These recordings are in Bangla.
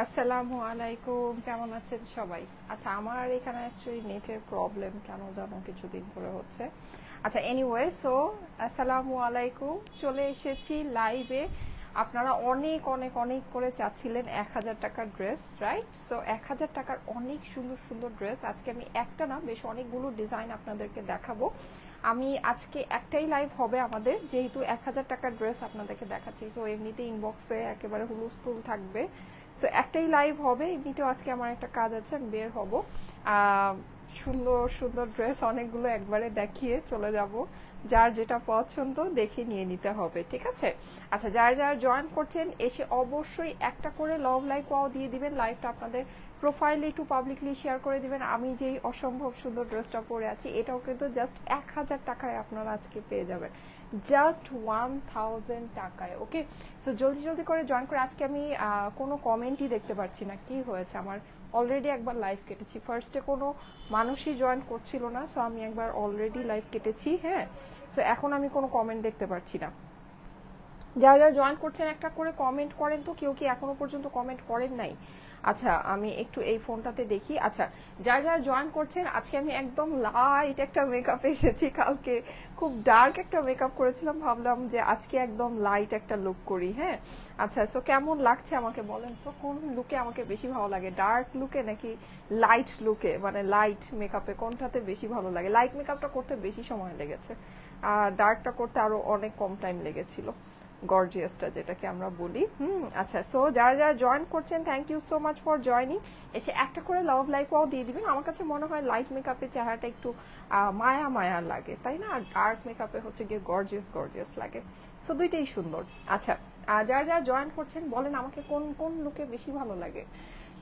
আসসালামু আলাইকুম, কেমন আছেন সবাই? আচ্ছা, আমার এখানে অ্যাকচুয়ালি নেটের প্রবলেম কেন জানো কিছুদিন ধরে হচ্ছে। আচ্ছা, এনিওয়ে, সো আসসালামু আলাইকুম, চলে এসেছি লাইভে। আপনারা অনেক অনেক অনেক করে চাচ্ছিলেন 1000 টাকার ড্রেস, রাইট? সো 1000 টাকার অনেক সুন্দর সুন্দর ড্রেস আজকে আমি একটা না বেশ অনেকগুলো ডিজাইন আপনাদেরকে দেখাবো। আমি আজকে একটাই লাইভ হবে আমাদের, যেহেতু 1000 টাকার ড্রেস আপনাদেরকে দেখাচ্ছি। সো এমনিতে ইনবক্সে একেবারে হুলস্থুল থাকবে। সো একটাই লাইভ হবে, এমনিতেও আজকে আমার একটা কাজ আছে, আমি বের হব। সুন্দর সুন্দর ড্রেস অনেকগুলো একবারে দেখিয়ে চলে যাব। যার যেটা পছন্দ দেখে নিয়ে নিতে হবে, ঠিক আছে? আচ্ছা, যার যার জয়েন করছেন এসে অবশ্যই একটা করে লাভ লাইক ওয়াও দিয়ে দিবেন। লাইভটা আপনাদের প্রোফাইলে একটু পাবলিকলি শেয়ার করে দিবেন। আমি যেই অসম্ভব সুন্দর ড্রেসটা পরে আছি এটাও কিন্তু জাস্ট 1000 টাকায় আপনারা আজকে পেয়ে যাবেন, জাস্ট 1000 টাকায়। ওকে, সো জলদি জলদি করে জয়েন করে। আজকে আমি কোনো কমেন্টই দেখতে পাচ্ছি না, কি হয়েছে আমার? অলরেডি একবার লাইভ কেটেছি, ফার্স্টে কোনো মানুষই জয়েন করছিল না, সো আমি একবার অলরেডি লাইভ কেটেছি। হ্যাঁ, সো এখন আমি কোনো কমেন্ট দেখতে পাচ্ছি না। যারা যারা জয়েন করছেন একটা করে কমেন্ট করেন তো। কেউ কি এখনো পর্যন্ত কমেন্ট করেন নাই? আচ্ছা, আমি একটু এই ফোনটাতে দেখি। আচ্ছা, যারা যারা জয়েন করছেন, আজকে আমি একদম লাইট একটা মেকআপে এসেছি। কালকে খুব ডার্ক একটা মেকআপ করেছিলাম, ভাবলাম যে আজকে একদম লাইট একটা লুক করি। হ্যাঁ, আচ্ছা, সো কেমন লাগছে আমাকে বলেন তো, কোন লুকে আমাকে বেশি ভালো লাগে? ডার্ক লুকে নাকি লাইট লুকে, মানে লাইট মেকআপে কোনটাতে বেশি ভালো লাগে? লাইট মেকআপটা করতে বেশি সময় লেগেছে, আর ডার্কটা করতে আরো অনেক কম টাইম লেগেছিল, গর্জিয়াসটা যেটাকে আমরা বলি। আচ্ছা, সো যারা যারা জয়েন করছেন, thank you so much for joining. এসে একটা করে লাভ লাইক ওয়াও দিয়ে দিবেন। আমার কাছে মনে হয় লাইট মেকআপের চেহারাটা একটু মায়া মায়া লাগে, তাই না? আর ডার্ক মেকআপে হচ্ছে গিয়ে গর্জিয়াস গর্জিয়াস লাগে। সো দুইটাই সুন্দর। আচ্ছা, যারা যারা জয়েন করছেন বলেন আমাকে কোন কোন লুকে বেশি ভালো লাগে।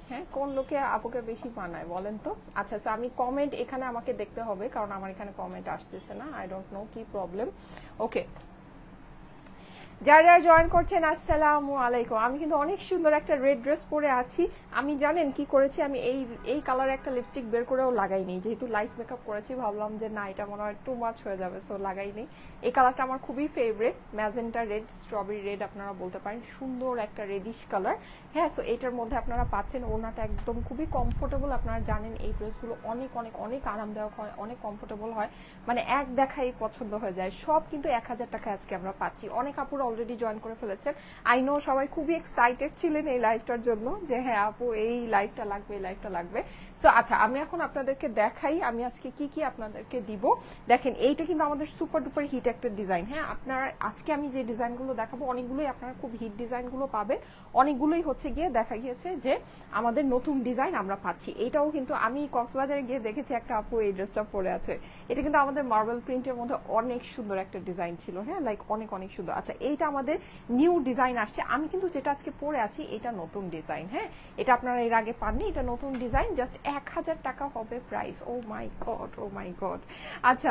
হ্যাঁ, কোন লোকে আপুকে বেশি মানায় বলেন তো। আচ্ছা, সো আমি কমেন্ট এখানে আমাকে দেখতে হবে, কারণ আমার এখানে কমেন্ট আসতেছে না, আই ডোন্ট নো কি প্রবলেম। ওকে, যারা যারা জয়েন করছেন আসসালামু আলাইকুম। আমি কিন্তু অনেক সুন্দর একটা রেড ড্রেস পরে আছি। আমি জানেন কি করেছি, আমি এই এই কালারে একটা লিপস্টিক বের করেও লাগাইনি, যেহেতু লাইট মেকআপ করেছি ভাবলাম যে না এটা মনে হয় টু মাচ হয়ে যাবে, সো লাগাইনি। এই কালারটা আমার খুবই favourite, magenta red, strawberry red আপনারা বলতে পারেন, সুন্দর একটা রেডিশ কালার। হ্যাঁ, সো এটার মধ্যে আপনারা পাচ্ছেন ওনাটা একদম খুবই কমফোর্টেবল। আপনারা জানেন এই ড্রেসগুলো অনেক অনেক অনেক আরামদায়ক হয়, অনেক কমফোর্টেবল হয়, মানে এক দেখাই পছন্দ হয়ে যায়। সব কিন্তু 1000 টাকায় আজকে আমরা পাচ্ছি। অনেক আপুরা অলরেডি জয়েন করে ফেলেছেন। আই নো সবাই খুবই এক্সাইটেড ছিলেন এই লাইভটার জন্য, যে হ্যাঁ আপু এই লাইভটা লাগবে, এই লাইভটা লাগবে। সো আচ্ছা, আমি এখন আপনাদেরকে দেখাই আমি আজকে কি কি আপনাদেরকে দিব। দেখেন, এইটা কিন্তু আমাদের সুপার ডুপার হিট একটা ডিজাইন। হ্যাঁ, আপনারা আজকে আমি যে ডিজাইনগুলো দেখাবো অনেকগুলোই আপনারা খুব হিট ডিজাইনগুলো পাবেন, অনেকগুলোই হচ্ছে গিয়ে দেখা গিয়েছে যে আমাদের নতুন ডিজাইন আমরা পাচ্ছি। এটাও কিন্তু আমি কক্সবাজারে গিয়ে দেখেছি একটা আপু এই ড্রেসটা পরে আছে। এটা কিন্তু আমাদের মার্বেল প্রিন্টের মধ্যে অনেক সুন্দর একটা ডিজাইন ছিল। হ্যাঁ, লাইক অনেক অনেক সুন্দর। আচ্ছা, এইটা আমাদের নিউ ডিজাইন আসছে। আমি কিন্তু যেটা আজকে পরে আছি এটা নতুন ডিজাইন। হ্যাঁ, এটা আপনারা এর আগে পাননি, এটা নতুন ডিজাইন, জাস্ট 1000 টাকা হবে প্রাইস। ও মাই গড, ও মাই গড। আচ্ছা,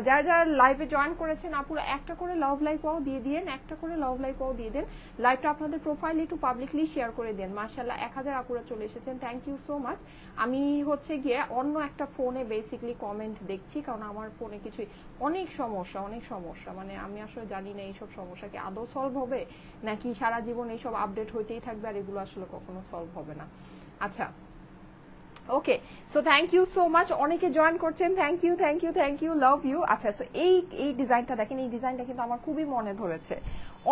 যারা যারা লাইভে জয়েন করেছেন আপুরা একটা করে লাভ লাইক ওয়াও দিয়ে দিন, একটা করে লাভ লাইক ওয়াও দিয়ে দেন। লাইভটা আপনাদের প্রোফাইলে একটু পাবলিকলি শেয়ার করে দেন। মাশাআল্লাহ 1000 আপুরা চলে এসেছেন, থ্যাংক ইউ সো মাচ। আমি হচ্ছে গিয়ে অন্য একটা ফোনে বেসিক্যালি কমেন্ট দেখছি, কারণ আমার ফোনে কিছুই অনেক সমস্যা, অনেক সমস্যা, মানে আমি আসলে জানি না এইসব সমস্যা কি আদৌ সলভ হবে নাকি সারা জীবন এইসব আপডেট হইতেই থাকবে, আর এগুলো আসলে কখনো সলভ হবে না। আচ্ছা, okay, so thank you so much, অনেকে জয়েন করছেন, thank you thank you thank you, love you. আচ্ছা, সো এই এই ডিজাইনটা দেখেন, এই ডিজাইনটা কিন্তু আমার খুবই মনে ধরেছে,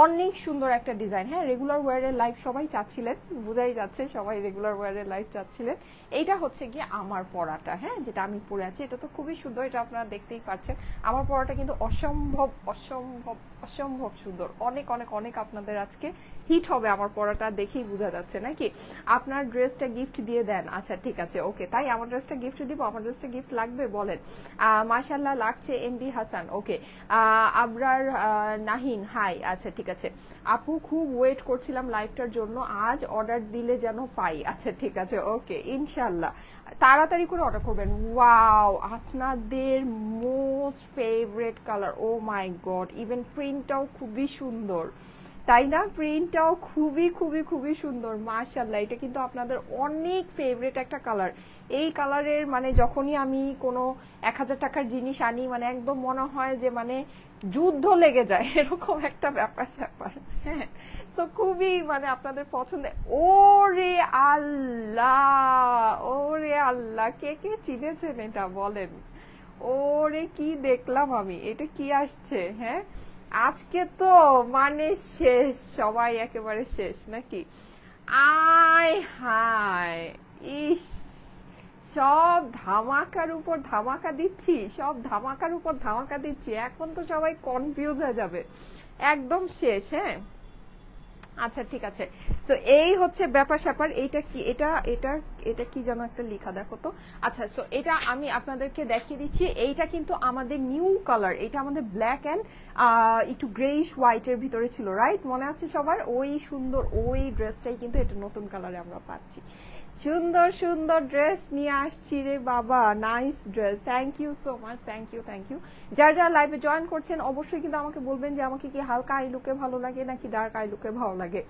অনেক সুন্দর একটা ডিজাইন। হ্যাঁ, রেগুলার ওয়ারের লাইফ সবাই চাচ্ছিলেন, বোঝাই যাচ্ছে সবাই রেগুলার ওয়ারের লাইফ চাচ্ছিলেন। এইটা হচ্ছে গিয়ে আমার পরাটা, হ্যাঁ যেটা আমি পরে আছি, এটা তো খুবই সুন্দর, এটা আপনারা দেখতেই পাচ্ছেন। আমার পরাটা কিন্তু অসম্ভব অসম্ভব অসম্ভব সুন্দর, অনেক অনেক অনেক আপনাদের আজকে হিট হবে। আমার পরাটা দেখেই বোঝা যাচ্ছে নাকি? আপনার ড্রেসটা গিফট দিয়ে দেন। আচ্ছা ঠিক আছে, ওকে, তাই আমার ড্রেসটা গিফট দিব, আমার ড্রেসটা গিফট লাগবে বলেন। মাশাআল্লাহ লাগছে এমডি হাসান, ওকে। আবরার নাহিন, হাই। আচ্ছা ঠিক আছে আপু, খুব ওয়েট করছিলাম লাইভটার জন্য, আজ অর্ডার দিলে যেন পাই। আচ্ছা ঠিক আছে, ওকে, ইনশাল্লাহ তাড়াতাড়ি করে অর্ডার করবেন। ওয়াও, আপনাদের মোস্ট ফেভারিট কালার, ও মাই গড, ইভেন প্রিন্টটাও খুবই সুন্দর, তাই না? প্রিন্টটাও খুবই খুবই খুবই সুন্দর, মাশাআল্লাহ। এটা কিন্তু আপনাদের অনেক ফেভারিট একটা কালার। এই কালারের মানে যখনই আমি কোনো 1000 টাকার জিনিস আনি, মানে একদম মনে হয় যে মানে যুদ্ধ লেগে যায় এরকম একটা ব্যাপার স্যাপার। হ্যাঁ, তো খুবই মানে আপনাদের পছন্দের। ওরে আল্লাহ, ওরে আল্লাহ, কে কে চিনেছেন এটা বলেন? ওরে কি দেখলাম আমি, এটা কি আসছে? হ্যাঁ, আজকে তো মানে শেষ, সবাই একেবারে শেষ নাকি? আয় হায়, ইস, সব ধামাকার উপর ধামাকা দিচ্ছি, সব ধামাকার উপর ধামাকা দিচ্ছি, এখন তো সবাই কনফিউজ হয়ে যাবে, একদম শেষ। হ্যাঁ, আচ্ছা ঠিক আছে। সো এই হচ্ছে ব্যাপার স্যাপার। এইটা কি, এটা এটা এটা কি যেন একটা লেখা, দেখো তো। আচ্ছা, সো এটা আমি আপনাদেরকে দেখিয়ে দিচ্ছি। এইটা কিন্তু আমাদের নিউ কালার, এটা আমাদের ব্ল্যাক অ্যান্ড একটু গ্রেইশ হোয়াইটের ভিতরে ছিল, রাইট? মনে আছে সবার? ওই সুন্দর ওই ড্রেসটাই কিন্তু এটা নতুন কালারে আমরা পাচ্ছি। সুন্দর সুন্দর ড্রেস নিয়ে আসছি রে বাবা, nice dress, thank you so much, thank you thank you. যারা যারা লাইভে জয়েন করছেন অবশ্যই কিন্তু আমাকে বলবেন যে আমাকে কি হালকা আই লুকে ভালো লাগে নাকি ডার্ক আই লুকে ভালো লাগে।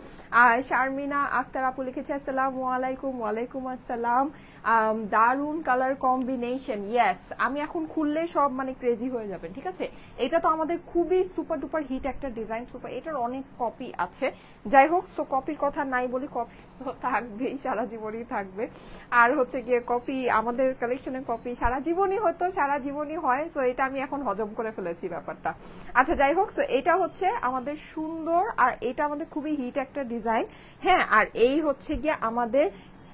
আর শারমিনা আক্তার আপু লিখেছে আসসালামু আলাইকুম। ওয়ালাইকুম আসসালাম। দারুন কালার কম্বিনেশন, ইয়েস। আমি এখন খুললে সব মানে ক্রেজি হয়ে যাবেন, ঠিক আছে? এটা তো আমাদের খুবই সুপার ডুপার হিট একটা ডিজাইন, সুপার, এটার অনেক কপি আছে। যাই হোক, সো কপির কথা নাই বলি, কপি তো থাকবেই, সারা জীবনই থাকবে। আর হচ্ছে গিয়ে কপি, আমাদের কালেকশনের কপি সারা জীবনই হতো, সারা জীবনই হয়। সো এটা আমি এখন হজম করে ফেলেছি ব্যাপারটা। আচ্ছা যাই হোক, সো এটা হচ্ছে আমাদের সুন্দর, আর এটা আমাদের খুবই হিট একটা ডিজাইন। হ্যাঁ, আর এই হচ্ছে গিয়ে আমাদের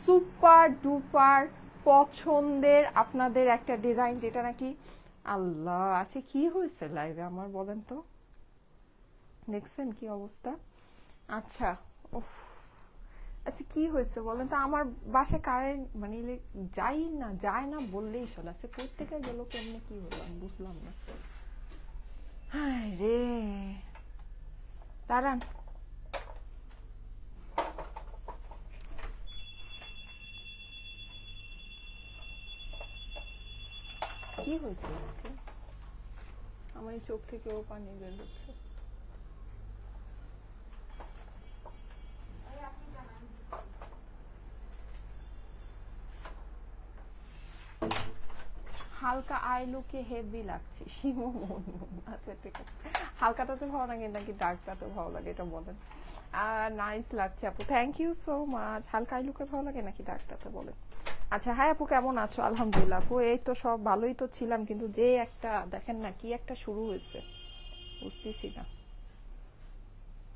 সুপার ডুপার পছন্দের আপনাদের একটা ডিজাইন, যেটা নাকি আল্লাহ আছে কি হয়েছে লাইভে আমার, বলেন তো, দেখছেন কি অবস্থা? আচ্ছা, উফ, আচ্ছা কি হয়েছে বলেন তো? আমার বাসায় কারেন্ট মানে যায় না বললেই চলে। আচ্ছা কোথা থেকে গেল, কেমনে কি হলো আমি বুঝলাম না। হায় রে, দাঁড়ান, কি হয়েছে আজকে? আমার এই চোখ থেকেও পানি বের হচ্ছে। হালকা আই লুকে হেভি লাগছে শিমুন। আচ্ছা ঠিক আছে, হালকাটাতে ভালো লাগে নাকি ডার্কটাতে ভালো লাগে এটা বলেন। নাইস লাগছে আপু, থ্যাংক ইউ সো মাচ। হালকা আই লুকে ভালো লাগে নাকি ডার্কটাতে বলেন। আচ্ছা, হ্যাঁ আপু কেমন আছো? আলহামদুলিল্লাহ আপু, এই তো সব ভালোই তো ছিলাম, কিন্তু যে একটা দেখেন না কি একটা শুরু হয়েছে বুঝতেছি না,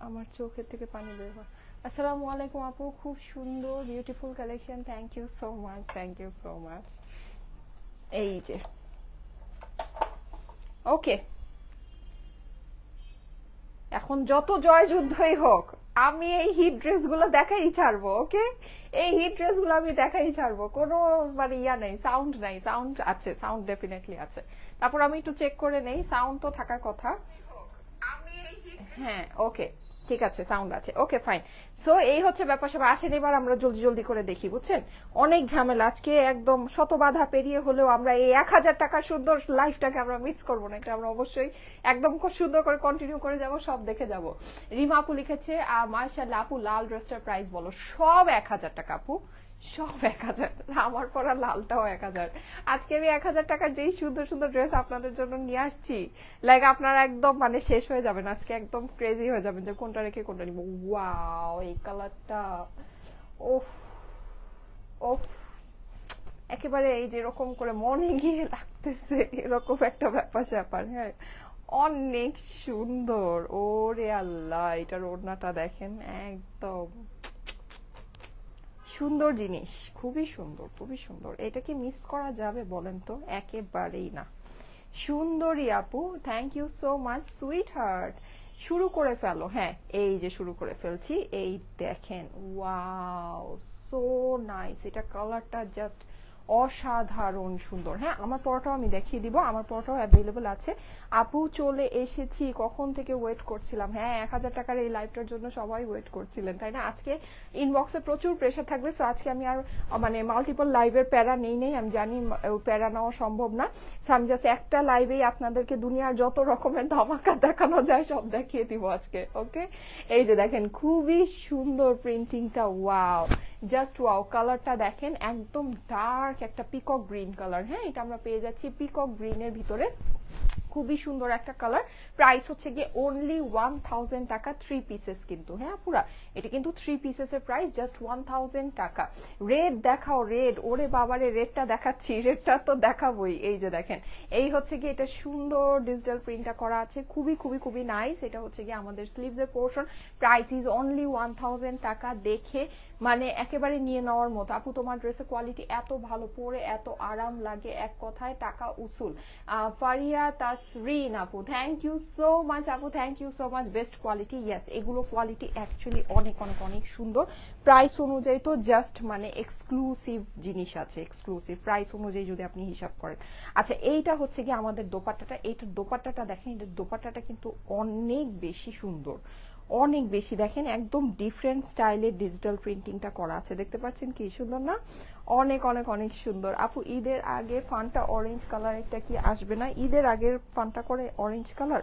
আমার চোখের থেকে পানি বের হয়। আসসালামু আলাইকুম আপু, খুব সুন্দর beautiful collection, thank you so much, thank you so much. এই যে ওকে, এখন যত জয় যুদ্ধই হোক আমি এই হিট ড্রেসগুলো দেখাই ছাড়বো। ওকে, এই হিট ড্রেসগুলো আমি দেখাই ছাড়বো, কোনো মানে ইয়া নেই, সাউন্ড নাই। সাউন্ড আছে, সাউন্ড ডেফিনেটলি আছে। তারপর আমি একটু চেক করে নেই, সাউন্ড তো থাকার কথা। হ্যাঁ ওকে, ঠিক আছে, সাউন্ড আছে, ওকে ফাইন। সো এই হচ্ছে ব্যাপার সব। আসেন এবার আমরা জলদি জলদি করে দেখি, বুঝছেন? অনেক ঝামেলা আজকে, একদম শত বাধা পেরিয়ে হলেও আমরা এই 1000 টাকার সুন্দর লাইফটাকে আমরা মিস করবো না, এটা আমরা অবশ্যই একদম খুব সুন্দর করে কন্টিনিউ করে যাব, সব দেখে যাব। রিমা আপু লিখেছে মাশাআল্লাহ আপু, লাল ড্রেসটার প্রাইস বলো। সব 1000 টাকা আপু, সব 1000। আমার পরা লালটাও 1000। আজকে আমি 1000 টাকার যেই সুন্দর সুন্দর ড্রেস আপনাদের জন্য নিয়ে আসছি, লাইক আপনারা একদম মানে শেষ হয়ে যাবেন আজকে, একদম ক্রেজি হয়ে যাবেন যে কোনটা রেখে কোনটা নিব। ওয়াও, এই কালারটা, ওফ ওফ, একেবারে এই যেরকম করে মনে গিয়ে লাগতেছে এরকম একটা ব্যাপার স্যাপার। হ্যাঁ, অনেক সুন্দর। ওরে আল্লাহ, এটার ওড়নাটা দেখেন, একদম সুন্দর জিনিস, খুবই সুন্দর, খুবই সুন্দর। এটা কি মিস করা যাবে বলেন তো? একেবারেই না। সুন্দরী আপু, thank you so much sweetheart. শুরু করে ফেলো। হ্যাঁ, এই যে শুরু করে ফেলছি, এই দেখেন, ওয়াও সো নাইস। এটা কালারটা জাস্ট অসাধারণ সুন্দর। হ্যাঁ, আমার পরটাও আমি দেখিয়ে দিব, আমার পরটাও অ্যাভেলেবল আছে। আপু চলে এসেছি, কখন থেকে ওয়েট করছিলাম। হ্যাঁ, 1000 টাকার এই লাইভটার জন্য সবাই ওয়েট করছিলেন, তাই না? আজকে ইনবক্সে প্রচুর প্রেশার থাকবে, সো আজকে আমি আর মানে মাল্টিপল লাইভের প্যারা নেই, আমি জানি প্যারা নেওয়া সম্ভব না। সো আমি জাস্ট একটা লাইভেই আপনাদেরকে দুনিয়ার যত রকমের ধামাকা দেখানো যায় সব দেখিয়ে দিব আজকে। ওকে, এই যে দেখেন খুবই সুন্দর প্রিন্টিংটা, ওয়াও, জাস্ট ওয়াও। কালারটা দেখেন, একদম ডার্ক একটা পিকক গ্রিন কালার। হ্যাঁ, এটা আমরা পেয়ে যাচ্ছি পিকক গ্রিনের ভিতরে, খুবই সুন্দর একটা কালার, প্রাইস হচ্ছে গিয়ে অনলি 1000 টাকা, 3 পিসেস কিন্তু, হ্যাঁ পুরা এটা কিন্তু 3 পিসেসের প্রাইস জাস্ট 1000 টাকা। রেড দেখাও, রেড, ওরে বাবারে রেডটা দেখাচ্ছি, রেডটা তো দেখাবোই। এই যে দেখেন, এই হচ্ছে গিয়ে এটা সুন্দর ডিজিটাল প্রিন্টটা করা আছে, খুবই খুবই খুবই নাইস। এটা হচ্ছে গিয়ে আমাদের স্লিভস এর পোর্শন, প্রাইস ইজ অনলি 1000 টাকা। দেখে মানে একেবারে নিয়ে নেওয়ার মতো। আপু তোমার ড্রেসের কোয়ালিটি এত ভালো, পরে এত আরাম লাগে, এক কথায় টাকা উসুল। ফারিয়া তাসরিন আপু, থ্যাংক ইউ সো মাচ আপু, thank you so much, best quality. Yes, এগুলো কোয়ালিটি অ্যাকচুয়ালি অনেক অনেক অনেক সুন্দর। প্রাইস অনুযায়ী তো জাস্ট মানে এক্সক্লুসিভ জিনিস আছে, এক্সক্লুসিভ প্রাইস অনুযায়ী যদি আপনি হিসাব করেন। আচ্ছা, এইটা হচ্ছে কি আমাদের দোপাট্টাটা, এইটার দোপাট্টাটা দেখেন, এটার দোপাট্টাটা কিন্তু অনেক বেশি সুন্দর, অনেক বেশি। দেখেন একদম ডিফারেন্ট স্টাইলের ডিজিটাল প্রিন্টিংটা করা আছে, দেখতে পাচ্ছেন কি সুন্দর না? অনেক অনেক অনেক সুন্দর। আপু ঈদের আগে ফানটা অরেঞ্জ কালার, এটা কি আসবে না? ঈদের আগের ফানটা করে অরেঞ্জ কালার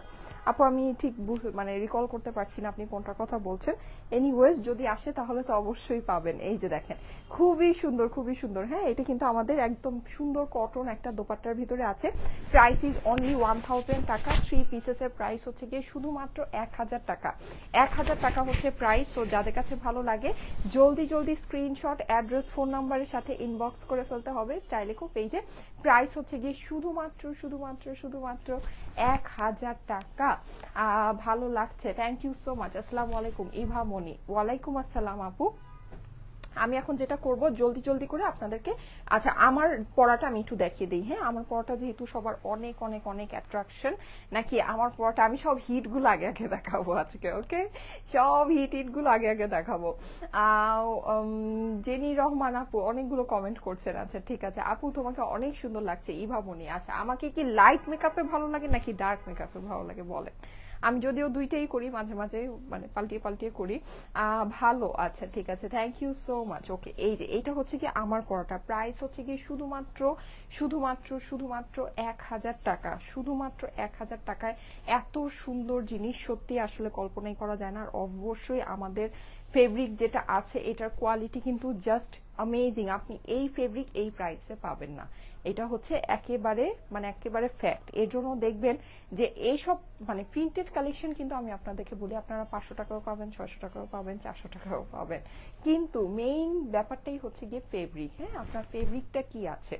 আপু, আমি ঠিক মানে রিকল করতে পারছি না আপনি কোনটার কথা বলছেন। এনিওয়েজ যদি আসে তাহলে তো অবশ্যই পাবেন। এই যে দেখেন, খুবই সুন্দর, খুবই সুন্দর। হ্যাঁ, এটা কিন্তু আমাদের একদম সুন্দর কটন একটা দোপাট্টার ভিতরে আছে। প্রাইস ইজ অনলি 1000 টাকা। 3 পিসেসের প্রাইস হচ্ছে গিয়ে শুধুমাত্র 1000 টাকা। 1000 টাকা হচ্ছে প্রাইস। সো যাদের কাছে ভালো লাগে জলদি জলদি স্ক্রিনশট, অ্যাড্রেস, ফোন নাম্বারের সাথে ইনবক্স করে ফেলতে হবে স্টাইলেকো পেজে। প্রাইস হচ্ছে গিয়ে শুধুমাত্র শুধুমাত্র শুধুমাত্র 1000 টাকা। ভালো লাগছে, থ্যাংক ইউ সো মাচ। আসসালামু আলাইকুম ইভা মনি। ওয়ালাইকুম আসসালাম আপু। আমি এখন যেটা করব জলদি জলদি করে আপনাদেরকে, আচ্ছা আমার পড়াটা আমি একটু দেখিয়ে দিই। হ্যাঁ, আমার পড়াটা যেহেতু সবার অনেক অনেক অনেক অ্যাট্রাকশন, নাকি আমার পড়াটা আমি সব হিটগুলো আগে আগে দেখাবো আজকে। ওকে, সব হিটগুলো আগে আগে দেখাবো। জেনি রহমান আপু অনেকগুলো কমেন্ট করছেন। আচ্ছা ঠিক আছে আপু, তোমাকে অনেক সুন্দর লাগছে ইভাবনি। আচ্ছা, আমাকে কি লাইট মেকআপে ভালো লাগে নাকি ডার্ক মেকআপে ভালো লাগে বলেন? আমি যদিও দুইটাই করি, মাঝে মাঝে মানে পাল্টিয়ে পাল্টিয়ে করি। ভালো, আচ্ছা ঠিক আছে, থ্যাংক ইউ সো মাচ। ওকে, এই যে এইটা হচ্ছে কি আমার পড়াটা, প্রাইস হচ্ছে কি শুধুমাত্র শুধুমাত্র শুধুমাত্র 1000 টাকা। শুধুমাত্র 1000 টাকায় এত সুন্দর জিনিস সত্যি আসলে কল্পনাই করা যায় না। আর অবশ্যই আমাদের ফেব্রিক যেটা আছে এটার কোয়ালিটি কিন্তু জাস্ট অ্যামেজিং। আপনি এই ফেব্রিক এই প্রাইসে পাবেন না, এটা হচ্ছে একেবারে মানে একেবারে ফ্যাক্ট। এর জন্য দেখবেন যে এইসব মানে প্রিন্টেড কালেকশন কিন্তু আমি আপনাদেরকে বলি আপনারা 500 টাকাও পাবেন, 600 টাকাও পাবেন, 400 টাকাও পাবেন, কিন্তু মেইন ব্যাপারটাই হচ্ছে গিয়ে ফেব্রিক। হ্যাঁ, আপনার ফেব্রিকটা কি আছে।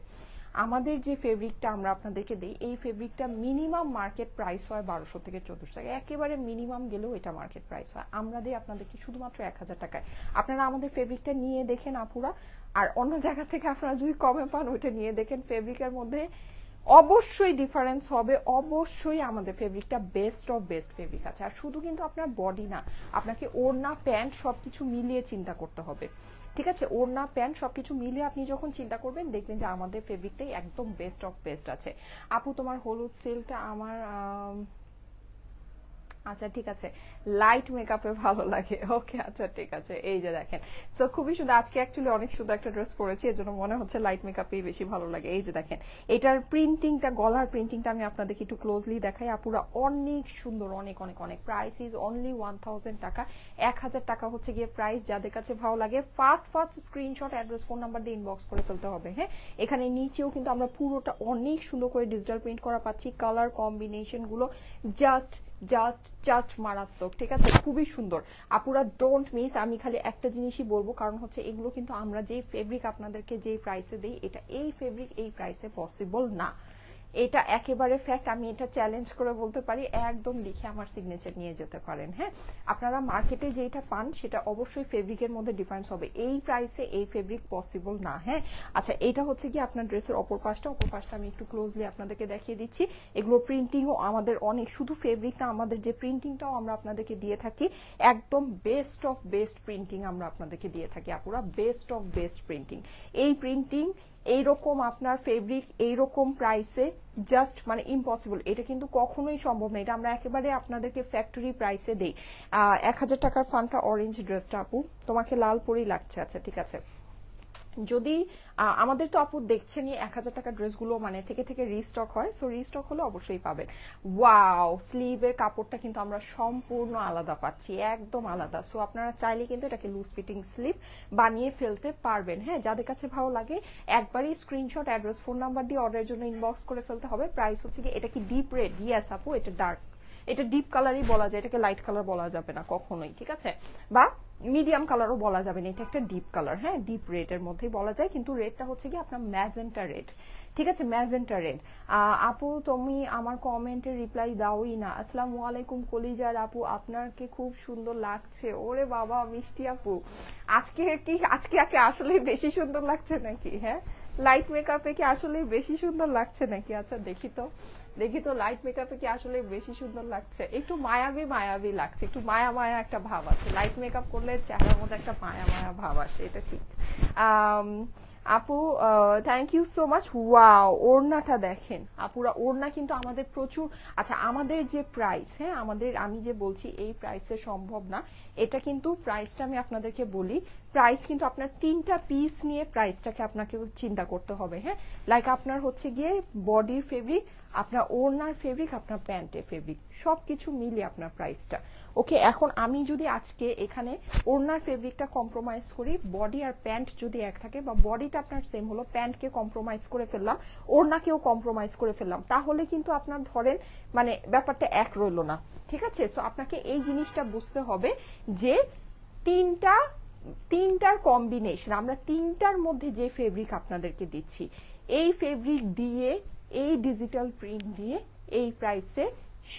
আমাদের যে ফেব্রিকটা আমরা আপনাদেরকে দিই, এই ফেব্রিকটা মিনিমাম মার্কেট প্রাইস হয় 1200 থেকে 1400 টাকা, একেবারে মিনিমাম গেলেও এটা মার্কেট প্রাইস হয়। আমরা দিই আপনাদেরকে শুধুমাত্র 1000 টাকায়। আপনারা আমাদের ফেব্রিকটা নিয়ে দেখেন আপুরা, আর অন্য জায়গা থেকে আপনারা যদি কমে পান ওইটা নিয়ে দেখেন। ফেব্রিকের মধ্যে অবশ্যই ডিফারেন্স হবে, অবশ্যই আমাদের ফেব্রিকটা বেস্ট অফ বেস্ট ফেব্রিক আছে। আর শুধু কিন্তু আপনার বডি না, আপনাকে ওড়না প্যান্ট সবকিছু মিলিয়ে চিন্তা করতে হবে। ঠিক আছে, ওড়না প্যান্ট সবকিছু মিলিয়ে আপনি যখন চিন্তা করবেন দেখবেন যে আমাদের ফেব্রিকটাই একদম বেস্ট অফ বেস্ট আছে। আপু তোমার হলুদ সিল্কটা আমার আচ্ছা ঠিক আছে, লাইট মেকআপে ভালো লাগে। ওকে আচ্ছা ঠিক আছে, এই যে দেখেন, সো খুবই সুন্দর। আজকে অ্যাকচুয়ালি অনেক সুন্দর একটা ড্রেস পরেছি, এর জন্য মনে হচ্ছে লাইট মেকআপেই বেশি ভালো লাগে। এই যে দেখেন, এটার প্রিন্টিংটা, গলার প্রিন্টিংটা আমি আপনাদেরকে একটু ক্লোজলি দেখাই। আপুরা অনেক সুন্দর, অনেক অনেক অনেক। প্রাইস ইজ অনলি 1000 টাকা। 1000 টাকা হচ্ছে গিয়ে প্রাইস। যাদের কাছে ভালো লাগে first screenshot, address, phone number দিয়ে ইনবক্স করে ফেলতে হবে। হ্যাঁ, এখানে নিচেও কিন্তু আমরা পুরোটা অনেক সুন্দর করে ডিজিটাল প্রিন্ট করা পাচ্ছি। কালার কম্বিনেশন গুলো জাস্ট জাস্ট জাস্ট মারাত্মক। ঠিক আছে, খুবই সুন্দর। আপুরা ডোন্ট মিস। আমি খালি একটা জিনিসই বলবো, কারণ হচ্ছে এগুলো কিন্তু আমরা যে ফেব্রিক আপনাদেরকে যে প্রাইসে দিই, এটা এই ফেব্রিক এই প্রাইসে পসিবল না। এটা একেবারে ফ্যাক্ট, আমি এটা চ্যালেঞ্জ করে বলতে পারি, একদম লিখে আমার সিগনেচার নিয়ে যেতে পারেন। হ্যাঁ, আপনারা মার্কেটে যেটা পান সেটা অবশ্যই ফেব্রিকের মধ্যে ডিফারেন্স হবে, এই প্রাইসে এই ফেব্রিক পসিবল না। হ্যাঁ, আচ্ছা এটা হচ্ছে কি আপনার ড্রেসের অপর পাশটা আমি একটু ক্লোজলি আপনাদেরকে দেখিয়ে দিচ্ছি। এগুলো প্রিন্টিংও আমাদের অনেক, শুধু ফেব্রিক না, আমাদের যে প্রিন্টিংটাও আমরা আপনাদেরকে দিয়ে থাকি একদম বেস্ট অফ বেস্ট প্রিন্টিং আমরা আপনাদেরকে দিয়ে থাকি আপুরা, বেস্ট অফ বেস্ট প্রিন্টিং। এই প্রিন্টিং এইরকম আপনার ফেব্রিক এইরকম প্রাইসে জাস্ট মানে ইম্পসিবল, এটা কিন্তু কখনোই সম্ভব না। এটা আমরা একেবারে আপনাদেরকে ফ্যাক্টরি প্রাইসে দেই। 1000 টাকার ফানটা অরেঞ্জ ড্রেসটা আপু, তোমাকে লাল পরেই লাগছে। আচ্ছা ঠিক আছে, যদি আমাদের তো আপু দেখছেনই 1000 টাকা ড্রেসগুলো মানে থেকে থেকে রিস্টক হয়, সো রিস্টক হলে অবশ্যই পাবেন। ওয়াও, স্লিভের কাপড়টা কিন্তু আমরা সম্পূর্ণ আলাদা পাচ্ছি, একদম আলাদা। সো আপনারা চাইলে কিন্তু এটাকে লুজ ফিটিং স্লিভ বানিয়ে ফেলতে পারবেন। হ্যাঁ, যাদের কাছে ভালো লাগে একবারই স্ক্রিনশট, অ্যাড্রেস, ফোন নাম্বার দিয়ে অর্ডারের জন্য ইনবক্স করে ফেলতে হবে। প্রাইস হচ্ছে কি, এটা কি ডিপ রেড? ইয়েস আপু, এটা ডার্ক, এটা ডিপ কালারই বলা যায়, এটাকে লাইট কালার বলা যাবে না কখনোই, ঠিক আছে? বা মিডিয়াম কালারও বলা যাবে না, এটা একটা ডিপ কালার। হ্যাঁ, ডিপ রেড এর মধ্যেই বলা যায়, কিন্তু রেডটা হচ্ছে কি আপনার ম্যাজেন্টা রেড, ঠিক আছে? Magenta red. আপু তুমি আমার কমেন্টের রিপ্লাই দাওই না। আসসালামু আলাইকুম কলিজার আপু, আপনাকে খুব সুন্দর লাগছে। ওরে বাবা মিষ্টি আপু, আজকে আসলে বেশি সুন্দর লাগছে নাকি? হ্যাঁ, লাইট মেকআপে কি আসলে বেশি সুন্দর লাগছে নাকি? আচ্ছা দেখি তো লাইট মেকআপে কি আসলে বেশি সুন্দর লাগছে? একটু মায়াবী লাগছে, একটু মায়া একটা ভাব আছে। লাইট মেকআপ করলে চেহারার মধ্যে একটা মায়া ভাব আসে, এটা ঠিক। আপু thank you so much. Wow, ওড়নাটা দেখেন আপুরা, ওড়না কিন্তু আমাদের প্রচুর। আচ্ছা, আমাদের যে প্রাইস, হ্যাঁ আমি যে বলছি এই প্রাইসে সম্ভব না, এটা কিন্তু প্রাইসটা আমি আপনাদেরকে বলি। প্রাইস কিন্তু আপনার 3টা পিস নিয়ে প্রাইসটাকে আপনাকে চিন্তা করতে হবে। হ্যাঁ, লাইক আপনার হচ্ছে গিয়ে বডির ফেব্রিক, আপনার ওড়নার ফেব্রিক, আপনার প্যান্টের ফেব্রিক, সবকিছু মিলিয়ে আপনার প্রাইসটা। ওকে, এখন আমি যদি আজকে এখানে ওড়নার ফেব্রিকটা কম্প্রোমাইজ করি, বডি আর প্যান্ট যদি এক থাকে, বা বডিটা আপনার সেম হলো, প্যান্টকে কম্প্রোমাইজ করে ফেললাম, ওড়নাকেও কম্প্রোমাইজ করে ফেললাম, তাহলে কিন্তু আপনার ধরেন মানে ব্যাপারটা এক রইল না, ঠিক আছে? সো আপনাকে এই জিনিসটা বুঝতে হবে যে তিনটার কম্বিনেশন, আমরা তিনটার মধ্যে যে ফেব্রিক আপনাদেরকে দিচ্ছি, এই ফেব্রিক দিয়ে, এই ডিজিটাল প্রিন্ট দিয়ে এই প্রাইসে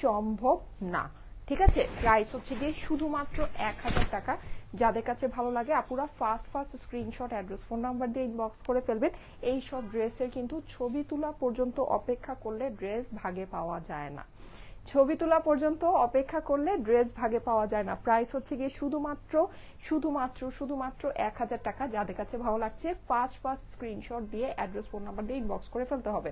সম্ভব না, ঠিক আছে? প্রাইস হচ্ছে গিয়ে শুধুমাত্র 1000 টাকা। যাদের কাছে ভালো লাগে আপুরা first screenshot, address, phone number দিয়ে ইনবক্স করে ফেলবেন। এই সব ড্রেসের কিন্তু ছবি তোলা পর্যন্ত অপেক্ষা করলে ড্রেস ভাগে পাওয়া যায় না, ছবি তোলা পর্যন্ত অপেক্ষা করলে ড্রেস ভাগে পাওয়া যায় না। প্রাইস হচ্ছে গিয়ে শুধুমাত্র 1000 টাকা। যাদের কাছে ভালো লাগছে ফার্স্ট স্ক্রিনশট দিয়ে অ্যাড্রেস, ফোন নাম্বার দিয়ে ইনবক্স করে ফেলতে হবে।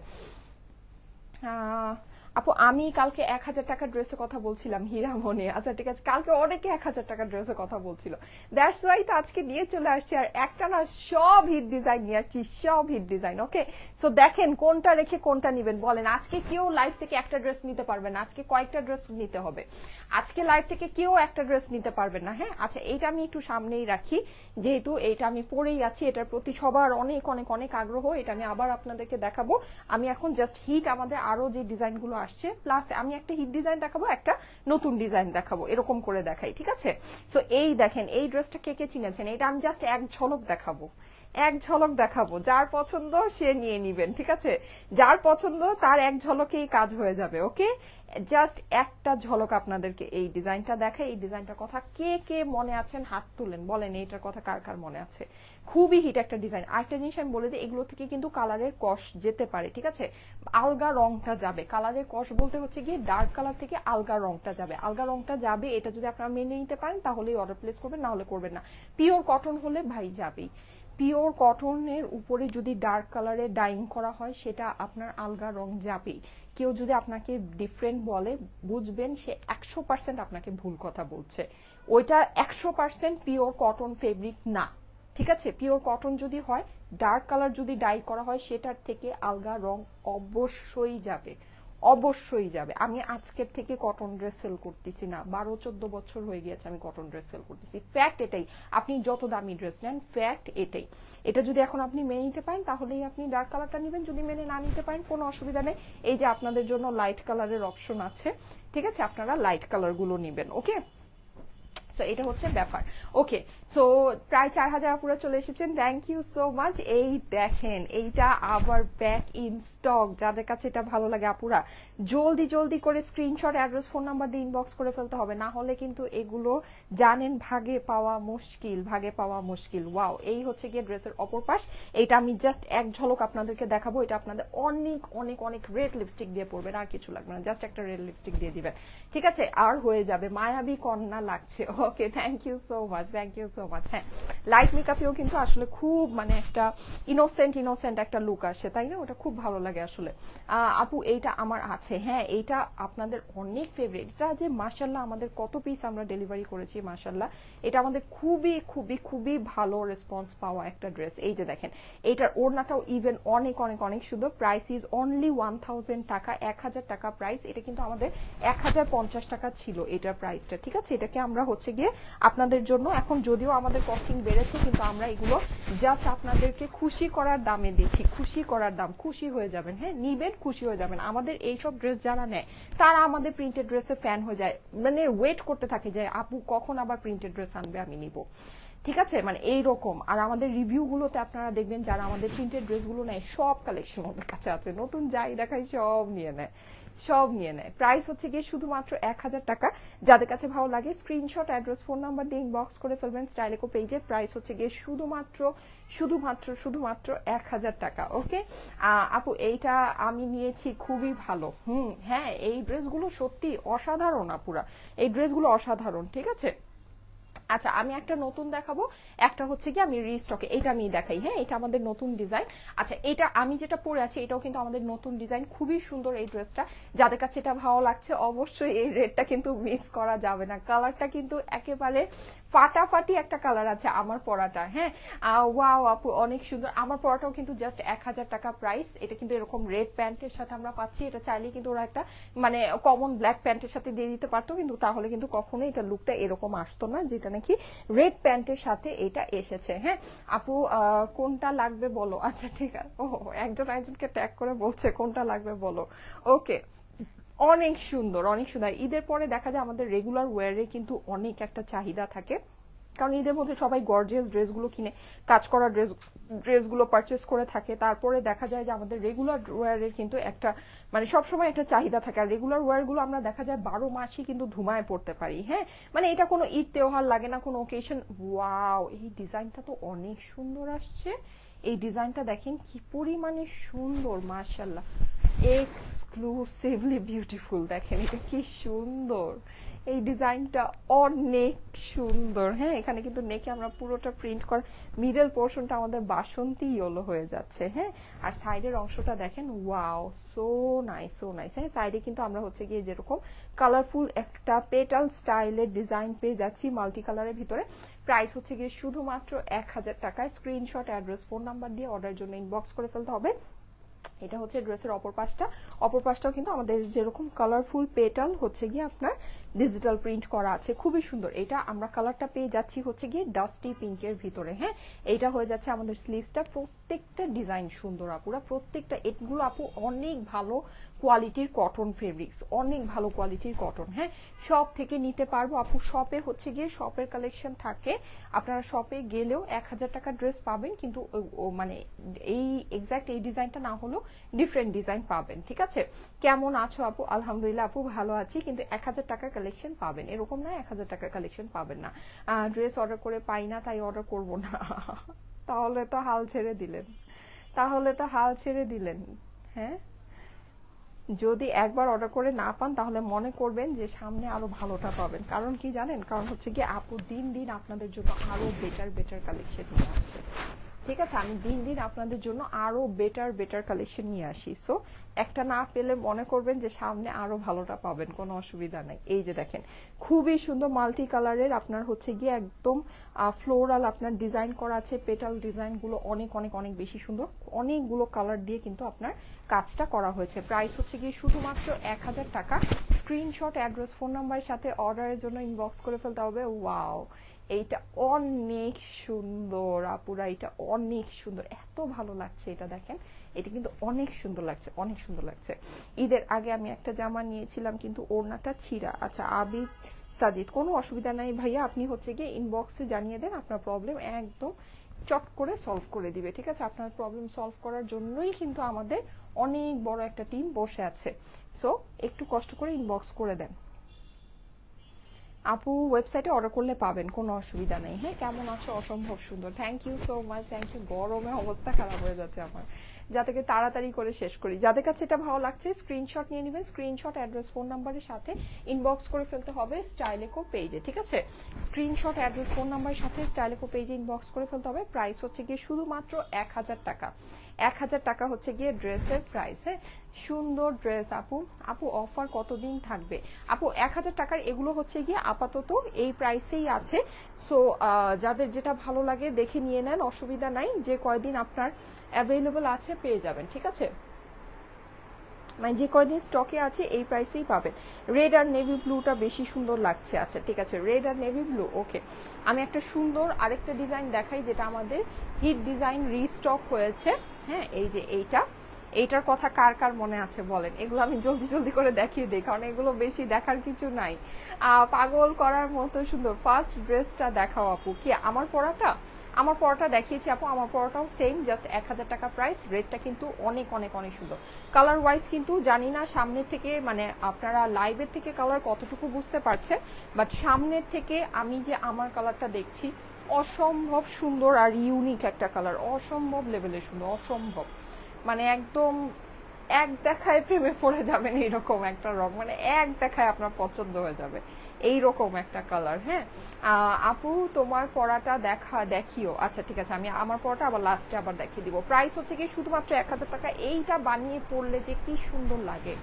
আপু আমি কালকে 1000 টাকার ড্রেসের কথা বলছিলাম, হীরামণি। আচ্ছা ঠিক আছে, কালকে অনেকে 1000 টাকার ড্রেসের কথা বলছিল, দ্যাটস ওয়াই তো আজকে নিয়ে চলে আসছি। আর একটা না, সব হিট ডিজাইন নিয়ে আসছি, সব হিট ডিজাইন। ওকে, সো দেখেন কোনটা রেখে কোনটা নিবেন বলেন। আজকে কেউ লাইভ থেকে একটা ড্রেস নিতে পারবেন না, আজকে কয়েকটা ড্রেস নিতে হবে। আজকে লাইভ থেকে কেউ একটা ড্রেস নিতে পারবেন না। হ্যাঁ, আচ্ছা এইটা আমি একটু সামনেই রাখি, যেহেতু এইটা আমি পরেই আছি, এটার প্রতি সবার অনেক অনেক অনেক আগ্রহ। এটা আমি আবার আপনাদেরকে দেখাবো। আমি এখন জাস্ট হিট আমাদের আরো যে ডিজাইনগুলো আসছে, প্লাস আমি একটা হিট ডিজাইন দেখাবো, একটা নতুন ডিজাইন দেখাবো, এরকম করে দেখাই, ঠিক আছে? সো এই দেখেন, এই ড্রেসটা কে কে চিনেছেন? এটা আমি জাস্ট এক ঝলক দেখাবো, যার পছন্দ সে নিয়ে নিবেন, ঠিক আছে? যার পছন্দ তার এক ঝলকেই কাজ হয়ে যাবে। ওকে, জাস্ট একটা ঝলক আপনাদেরকে এই ডিজাইনটা দেখাই। এই ডিজাইনটার কথা কে কে মনে আছেন হাত তুলেন, বলেন এইটার কথা কার কার মনে আছে? খুবই হিট একটা ডিজাইন। আরেকটা জিনিস আমি বলে দিই, এগুলো থেকে কিন্তু কালারের কস যেতে পারে, ঠিক আছে? আলগা রংটা যাবে, কালারের কস বলতে হচ্ছে গিয়ে ডার্ক কালার থেকে আলগা রংটা যাবে। এটা যদি আপনারা মেনে নিতে পারেন তাহলেই অর্ডার প্লেস করবেন, না হলে করবেন না। পিওর কটন হলে ভাই যাবেই। পিওর কটনের উপরে যদি ডার্ক কালারে ডাইং করা হয়, সেটা আপনার আলগা রং যাবেই। কেউ যদি আপনাকে ডিফারেন্ট বলে, বুঝবেন সে 100% আপনাকে ভুল কথা বলছে। ওইটা 100% পিওর কটন ফেব্রিক না, ঠিক আছে? পিওর কটন যদি হয়, ডার্ক কালার যদি ডাই করা হয়, সেটার থেকে আলগা রং অবশ্যই যাবে। আমি আজকের থেকে কটন ড্রেস সেল করতেছি না, 12-14 বছর হয়ে গিয়েছে আমি কটন ড্রেস সেল করতেছি। ফ্যাক্ট এটাই, আপনি যত দামি ড্রেস নেন, ফ্যাক্ট এটাই। এটা যদি এখন আপনি মেনে নিতে পারেন তাহলেই আপনি ডার্ক কালারটা নেবেন, যদি মেনে না নিতে পারেন কোনো অসুবিধা নেই। এই যে আপনাদের জন্য লাইট কালারের অপশন আছে, ঠিক আছে? আপনারা লাইট কালার গুলো নেবেন। ওকে, সো এটা হচ্ছে ব্যাপার। ওকে, সো প্রায় 4000 আপুরা চলে এসেছেন, থ্যাংক ইউ সো মাচ। এই দেখেন, এইটা আবার ব্যাক ইন স্টক। যাদের কাছে এটা ভালো লাগে আপুরা জলদি করে স্ক্রিনশট, অ্যাড্রেস, ফোন নাম্বার দিয়ে ইনবক্স করে ফেলতে হবে, না হলে কিন্তু এগুলো জানেন ভাগে পাওয়া মুশকিল। ওয়াও, এই হচ্ছে গিয়ে ড্রেসের অপর পাশ। এটা আমি জাস্ট এক ঝলক আপনাদেরকে দেখাবো। এটা আপনাদের অনেক অনেক অনেক রেড লিপস্টিক দিয়ে পরবেন, আর কিছু লাগবে না, জাস্ট একটা রেড লিপস্টিক দিয়ে দিবেন, ঠিক আছে? আর হয়ে যাবে, মায়াবী কন্যা লাগছে। Okay, thank you so much. So much. হ্যাঁ, লাইট মেকআপেও কিন্তু আসলে খুব মানে একটা ইনোসেন্ট একটা লুক আসে, তাই না? ওটা খুব ভালো লাগে আসলে। আপু এইটা আমার আছে, হ্যাঁ এইটা আপনাদের অনেক ফেভারিট। এটা যে মাশাল্লাহ আমাদের কত পিস আমরা ডেলিভারি করেছি মাশাল্লাহ, এটা আমাদের খুবই খুবই খুবই ভালো রেসপন্স পাওয়া একটা ড্রেস। এই যে দেখেন এইটার ওড়নাটাও ইভেন অনেক অনেক অনেক সুন্দর। প্রাইস ইজ অনলি 1000 টাকা, 1000 টাকা প্রাইস। এটা কিন্তু আমাদের 1050 টাকা ছিল এটার প্রাইসটা, ঠিক আছে? এটাকে আমরা হচ্ছে গিয়ে আপনাদের জন্য এখন যদিও আমাদের কস্টিং বেড়েছে, কিন্তু আমরা এগুলো জাস্ট আপনাদেরকে খুশি করার দামে দিচ্ছি। খুশি করার দাম, খুশি হয়ে যাবেন, হ্যাঁ নিবেন খুশি হয়ে যাবেন। আমাদের এইসব ড্রেস যারা নেয় তারা আমাদের প্রিন্টেড ড্রেসের ফ্যান হয়ে যায়, মানে ওয়েট করতে থাকে যে আপু কখন আবার প্রিন্টেড ড্রেস আনবে আমি নিব, ঠিক আছে? মানে এইরকম। আর আমাদের রিভিউ গুলোতে আপনারা দেখবেন যারা আমাদের প্রিন্টেড ড্রেসগুলো নেয় সব কালেকশন ওদের কাছে আছে, নতুন যাই দেখায় সব নিয়ে নেয়, সব নিয়ে নেয়। প্রাইস হচ্ছে গিয়ে শুধুমাত্র 1000 টাকা। যাদের কাছে ভালো লাগে স্ক্রিনশট, অ্যাড্রেস, ফোন নাম্বার দিয়ে ইনবক্স করে ফেলবেন স্টাইলেকো পেজে। প্রাইস হচ্ছে গিয়ে শুধুমাত্র 1000 টাকা। ওকে আপু, এইটা আমি নিয়েছি, খুবই ভালো। হ্যাঁ, এই ড্রেসগুলো সত্যি অসাধারণ আপুরা, এই ড্রেসগুলো অসাধারণ, ঠিক আছে? আচ্ছা, আমি একটা নতুন দেখাবো, একটা হচ্ছে কি আমি রিস্টকে, এটা আমি দেখাই। হ্যাঁ, এটা আমাদের নতুন ডিজাইন। আচ্ছা, এটা আমি যেটা পরে আছি এটাও কিন্তু আমাদের নতুন ডিজাইন, খুবই সুন্দর এই ড্রেসটা। যাদের কাছে এটা ভালো লাগছে অবশ্যই এই রেডটা কিন্তু মিস করা যাবে না। কালারটা কিন্তু একেবারে ফাটাফাটি একটা কালার আছে আমার পরাটা। হ্যাঁ, ওয়াও আপু অনেক সুন্দর। আমার পরাটাও কিন্তু জাস্ট 1000 টাকা প্রাইস। এটা কিন্তু এরকম রেড প্যান্টের সাথে আমরা পাচ্ছি। এটা চাইলে কিন্তু ওরা একটা মানে কমন ব্ল্যাক প্যান্টের সাথে দিয়ে দিতে পারতো, কিন্তু তাহলে কিন্তু কখনোই এটা লুকটা এরকম আসতো না যেটা নাকি রেড প্যান্টের সাথে এটা এসেছে। হ্যাঁ আপু, কোনটা লাগবে বলো। আচ্ছা ঠিক আছে, ও একজনকে ট্যাগ করে বলছে কোনটা লাগবে বলো। ওকে, অনেক সুন্দর অনেক সুন্দর। ঈদের পরে দেখা যায় আমাদের রেগুলার ওয়ারে কিন্তু অনেক একটা চাহিদা থাকে, কারণ ঈদের মধ্যে সবাই গর্জিয়াস ড্রেসগুলো কিনে, কাজ করা ড্রেসগুলো পারচেস করে থাকে। তারপরে দেখা যায় যে আমাদের রেগুলার ওয়ারের কিন্তু একটা মানে সবসময় একটা চাহিদা থাকে। আর রেগুলার ওয়ারগুলো আমরা দেখা যায় 12 মাসই কিন্তু ধুমায় পড়তে পারি। হ্যাঁ, মানে এটা কোনো ঈদ তেওহার লাগে না, কোনো ওকেশন। ওয়াও, এই ডিজাইনটা তো অনেক সুন্দর আসছে। এই ডিজাইনটা দেখেন কি পরিমাণে সুন্দর, মাশাআল্লাহ, এক্সক্লুসিভলি বিউটিফুল। দেখেন এটা কি সুন্দর, এই ডিজাইনটা অনেক সুন্দর। হ্যাঁ, এখানে কিন্তু নেকে আমরা পুরোটা প্রিন্ট করা, মিডল পোর্শনটা আমাদের বাসন্তী ইয়েলো হয়ে যাচ্ছে। হ্যাঁ, আর সাইডের অংশটা দেখেন, wow, so nice so nice. হ্যাঁ, সাইডে কিন্তু আমরা হচ্ছে গিয়ে যেরকম কালারফুল একটা পেটাল স্টাইলের ডিজাইন পেয়ে যাচ্ছি মাল্টি কালারের ভিতরে। প্রাইস হচ্ছে গিয়ে শুধুমাত্র 1000 টাকায়। স্ক্রিনশট, অ্যাড্রেস, ফোন নাম্বার দিয়ে অর্ডারের জন্য ইনবক্স করে ফেলতে হবে। এটা হচ্ছে ড্রেসের অপর পাশটা। অপর পাশটাও কিন্তু আমাদের যেরকম কালারফুল পেটাল হচ্ছে গিয়ে আপনার ডিজিটাল প্রিন্ট করা আছে, খুবই সুন্দর। এটা আমরা কালারটা পেয়ে যাচ্ছি হচ্ছে গিয়ে ডাস্টি পিঙ্কের ভিতরে। হ্যাঁ, এইটা হয়ে যাচ্ছে আমাদের স্লিভসটা। প্রত্যেকটা ডিজাইন সুন্দর আপুরা, প্রত্যেকটা। এগুলো আপু অনেক ভালো কোয়ালিটির কটন ফেব্রিক্স, অনেক ভালো কোয়ালিটির কটন। হ্যাঁ, শপ থেকে নিতে পারবো আপু। শপে হচ্ছে গিয়ে শপের কালেকশন থাকে, আপনারা শপে গেলেও 1000 টাকার ড্রেস পাবেন, কিন্তু মানে এই এক্সাক্ট এই ডিজাইনটা না হলেও ডিফারেন্ট ডিজাইন পাবেন। ঠিক আছে, কেমন আছো আপু? আলহামদুলিল্লাহ আপু, ভালো আছি, কিন্তু 1000 টাকার কালেকশন পাবেন এরকম না, 1000 টাকার কালেকশন পাবেন না। ড্রেস অর্ডার করে পাই না তাই অর্ডার করব না। তাহলে তো হাল ছেড়ে দিলেন, তাহলে তো হাল ছেড়ে দিলেন। হ্যাঁ, যদি একবার অর্ডার করে না পান তাহলে মনে করবেন যে সামনে আরো ভালোটা পাবেন। কারণ কি জানেন, কারণ হচ্ছে কি আপু দিন দিন আপনাদের জন্য আরো বেটার কালেকশন নিয়ে আসছে। ঠিক আছে, আমি দিন দিন আপনাদের জন্য আরো বেটার কালেকশন নিয়ে আসি। সো একটা না পেলে মনে করবেন যে সামনে আরো ভালোটা পাবেন, কোনো অসুবিধা নাই। এই যে দেখেন খুবই সুন্দর মাল্টি কালারের আপনার হচ্ছে গিয়ে একদম ফ্লোরাল আপনার ডিজাইন করা আছে। পেটাল ডিজাইন গুলো অনেক অনেক অনেক বেশি সুন্দর, অনেকগুলো কালার দিয়ে কিন্তু আপনার কাজটা করা হয়েছে। প্রাইস হচ্ছে গিয়ে শুধুমাত্র 1000 টাকা। স্ক্রিনশট, অ্যাড্রেস, ফোন নাম্বারের সাথে অর্ডারের জন্য ইনবক্স করে ফেলতে হবে। ওয়াও, এইটা অনেক সুন্দর আপুরা, এটা অনেক সুন্দর, এত ভালো লাগছে এটা। দেখেন এটা কিন্তু অনেক সুন্দর লাগছে, অনেক সুন্দর লাগছে। ঈদের আগে আমি একটা জামা নিয়েছিলাম কিন্তু ওড়নাটা ছিঁড়া। আচ্ছা আবিদ সাজিদ, কোনো অসুবিধা নাই ভাইয়া, আপনি হচ্ছে গিয়ে ইনবক্সে জানিয়ে দেন, আপনার প্রবলেম একদম চট করে সলভ করে দিবে। ঠিক আছে, আপনার প্রবলেম সলভ করার জন্যই কিন্তু আমাদের অনেক বড় একটা টিম বসে আছে। সো একটু কষ্ট করে ইনবক্স করে দেন আপু। ওয়েবসাইটে অর্ডার করলে পাবেন, কোনো অসুবিধা নেই। হ্যাঁ, কেমন আছো? অসম্ভব সুন্দর, thank you so much, thank you. গরমে অবস্থা খারাপ হয়ে যাচ্ছে আমার, যাতে তাড়াতাড়ি করে শেষ করি। যাদের কাছে এটা ভালো লাগছে স্ক্রিনশট নিয়ে নেবেন, স্ক্রিনশট অ্যাড্রেস ফোন নাম্বারের সাথে ইনবক্স করে ফেলতে হবে স্টাইলেকো পেজে, ঠিক আছে? স্ক্রিনশট অ্যাড্রেস ফোন নাম্বারের সাথে স্টাইলেকো পেজে ইনবক্স করে ফেলতে হবে। প্রাইস হচ্ছে গিয়ে শুধুমাত্র 1000 টাকা। 1000 টাকা হচ্ছে গিয়ে ড্রেসের প্রাইস। হ্যাঁ, সুন্দর ড্রেস আপু। আপু অফার কতদিন থাকবে? আপু 1000 টাকার এগুলো হচ্ছে গিয়ে আপাতত এই প্রাইসেই আছে। সো যাদের যেটা ভালো লাগে দেখে নিয়ে নেন, অসুবিধা নাই। যে কয়দিন আপনার অ্যাভেলেবল আছে পেয়ে যাবেন, ঠিক আছে? মানে যে কয়দিন স্টকে আছে এই প্রাইসেই পাবেন। রেড আর নেভি ব্লুটা বেশি সুন্দর লাগছে। আচ্ছা ঠিক আছে, রেড আর নেভি ব্লু, ওকে। আমি একটা সুন্দর আরেকটা ডিজাইন দেখাই যেটা আমাদের হিট ডিজাইন রিস্টক হয়েছে। হ্যাঁ, এই যে এইটার কথা কার কার মনে আছে বলেন? এগুলো আমি জলদি জলদি করে দেখিয়ে দিই, কারণ এগুলো বেশি দেখার কিছু নাই। পাগল করার মতো সুন্দর। ফার্স্ট ড্রেসটা দেখাও আপু। কি আমার পরাটা দেখিয়েছি আপু, আমার পরাটাও সেম, জাস্ট 1000 টাকা প্রাইস। রেটটা কিন্তু অনেক অনেক অনেক সুন্দর। কালার ওয়াইজ কিন্তু জানি না সামনের থেকে, মানে আপনারা লাইভের থেকে কালার কতটুকু বুঝতে পারছেন, বাট সামনের থেকে আমি যে আমার কালারটা দেখছি অসম্ভব সুন্দর আর ইউনিক একটা কালার, অসম্ভব লেভেলের সুন্দর, অসম্ভব। মানে একদম এক দেখায় প্রেমে পড়ে যাবেন এইরকম একটা রং, মানে এক দেখায় আপনার পছন্দ হয়ে যাবে এইরকম একটা কালার। হ্যাঁ আপু তোমার পরাটা দেখিও। আচ্ছা ঠিক আছে, আমি আমার পরাটা আবার লাস্টে আবার দেখিয়ে দিব। প্রাইস হচ্ছে কি শুধুমাত্র 1000 টাকা। এইটা বানিয়ে পরলে যে কি সুন্দর লাগে,